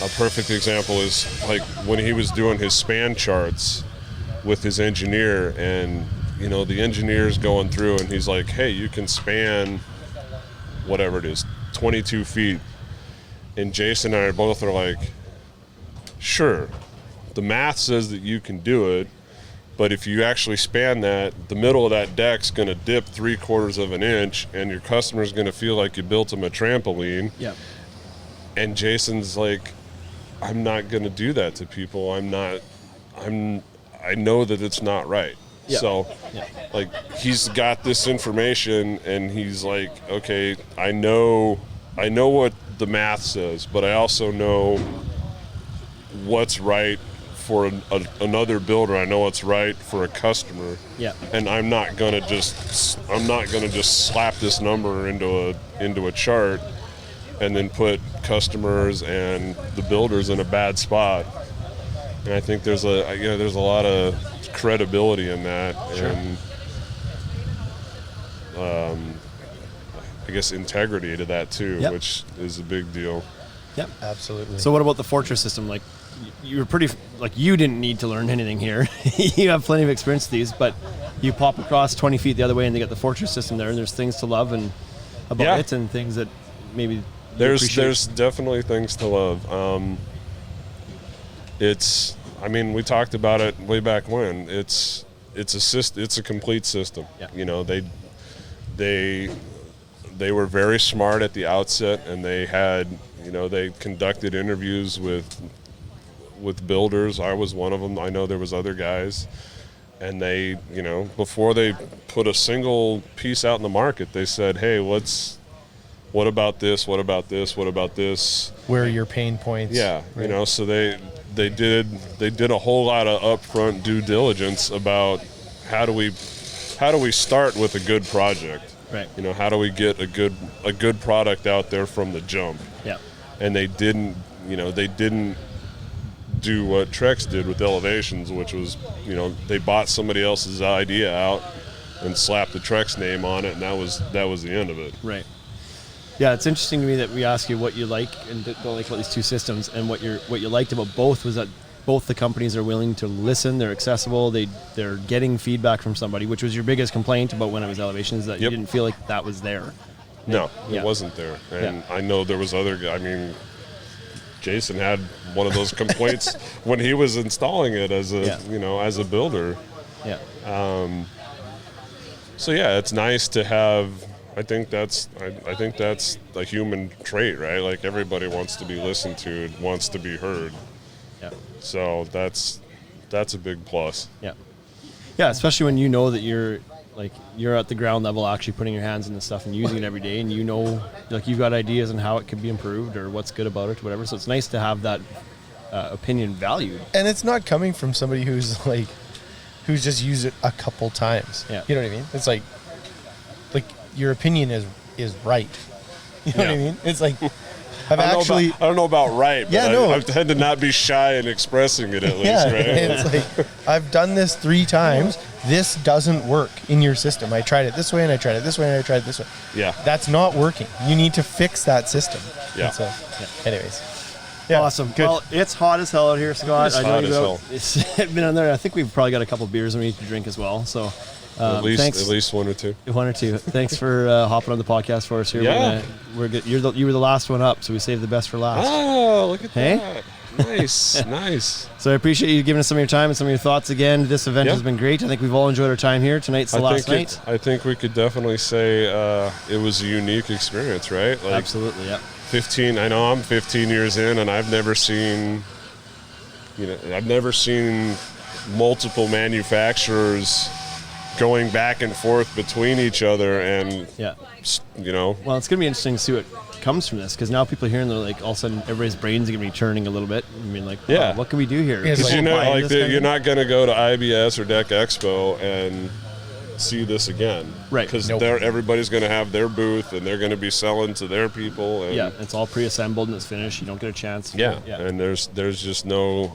a perfect example is like when he was doing his span charts with his engineer, and the engineer's going through, and he's like, hey, you can span whatever it is, 22 feet. And Jason and I both are like, sure, the math says that you can do it, but if you actually span that, the middle of that deck's going to dip 3/4 of an inch, and your customer's going to feel like you built him a trampoline. Yeah. And Jason's like, I'm not going to do that to people. I know that it's not right. Yeah. So, like, he's got this information, and he's like, okay, I know what the math says, but I also know what's right for another builder. I know what's right for a customer. Yeah. And I'm not gonna just slap this number into a chart and then put customers and the builders in a bad spot. And I think there's a lot of credibility in that. Sure. And I guess integrity to that too, Yep. which is a big deal. Yep. absolutely. So what about the Fortress system? Like, you were pretty, like, you didn't need to learn anything here. You have plenty of experience with these, but you pop across 20 feet the other way and they got the Fortress system there, and there's things to love and about Yeah. it, and things that maybe you There's appreciate. definitely things to love. We talked about it way back when. It's a complete system. Yeah. they were very smart at the outset, and they had, they conducted interviews with builders. I was one of them. I know there was other guys. And they, before they put a single piece out in the market, they said, hey, what about this? What about this? What about this? Where are your pain points? Yeah, right. So they did a whole lot of upfront due diligence about how do we start with a good project? Right. How do we get a good product out there from the jump? Yeah. And they didn't do what Trex did with Elevations, which was, they bought somebody else's idea out and slapped the Trex name on it, and that was the end of it. Right. Yeah, it's interesting to me that we ask you what you like and don't like about these two systems, and what you liked about both was that both the companies are willing to listen, they're accessible, they're getting feedback from somebody, which was your biggest complaint about when it was Elevations, that you didn't feel like that was there. No, it wasn't there. And I know there was Jason had one of those complaints when he was installing it as a builder. Yeah. So it's nice to have. I think that's a human trait, right? Like, everybody wants to be listened to, wants to be heard. Yeah. So that's a big plus. Yeah. Yeah, especially when you know that you're at the ground level, actually putting your hands in the stuff and using it every day, and you've got ideas on how it could be improved or what's good about it, or whatever. So it's nice to have that opinion valued. And it's not coming from somebody who's just used it a couple times. Yeah. You know what I mean? It's like your opinion is right. You know what I mean? It's like I don't know about right, but I tend to not be shy in expressing it at least, right? It's like, I've done this 3 times. This doesn't work in your system. I tried it this way, and I tried it this way, and I tried it this way. Yeah. That's not working. You need to fix that system. Yeah. So, anyways. Yeah. Awesome. Good. Well, it's hot as hell out here, Scott. It's hot as hell. It's been on there. I think we've probably got a couple beers we need to drink as well. So at least 1 or 2. 1 or 2. Thanks for hopping on the podcast for us here. Yeah. We're good. You were the last one up, so we saved the best for last. Oh, look at hey? that. Nice, nice. So I appreciate you giving us some of your time and some of your thoughts again. This event has been great. I think we've all enjoyed our time here. Tonight's the last night. I think we could definitely say it was a unique experience, right? Like, absolutely, yeah. 15. I know I'm 15 years in, and I've never seen multiple manufacturers going back and forth between each other, and well, it's going to be interesting to see what comes from this, because now people are hearing, they're like, all of a sudden everybody's brains are going to be turning a little bit. I mean, like, what can we do here? Because you're not going to go to IBS or Deck Expo and see this again, right? Because everybody's going to have their booth, and they're going to be selling to their people. And it's all pre-assembled and it's finished. You don't get a chance. And there's just no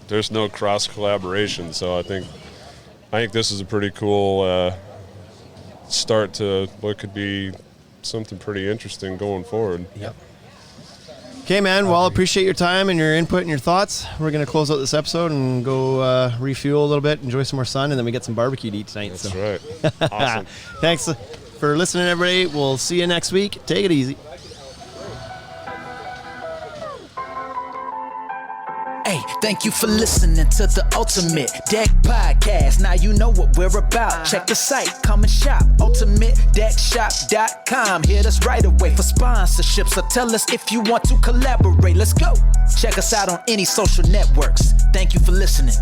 cross collaboration. So I think this is a pretty cool start to what could be something pretty interesting going forward. Yep. Okay, man. Well, appreciate your time and your input and your thoughts. We're going to close out this episode and go refuel a little bit, enjoy some more sun, and then we get some barbecue to eat tonight. That's right. Awesome. Thanks for listening, everybody. We'll see you next week. Take it easy. Hey, thank you for listening to the Ultimate Deck Podcast. Now you know what we're about. Check the site, come and shop. UltimateDeckShop.com. Hit us right away for sponsorships, or tell us if you want to collaborate. Let's go. Check us out on any social networks. Thank you for listening.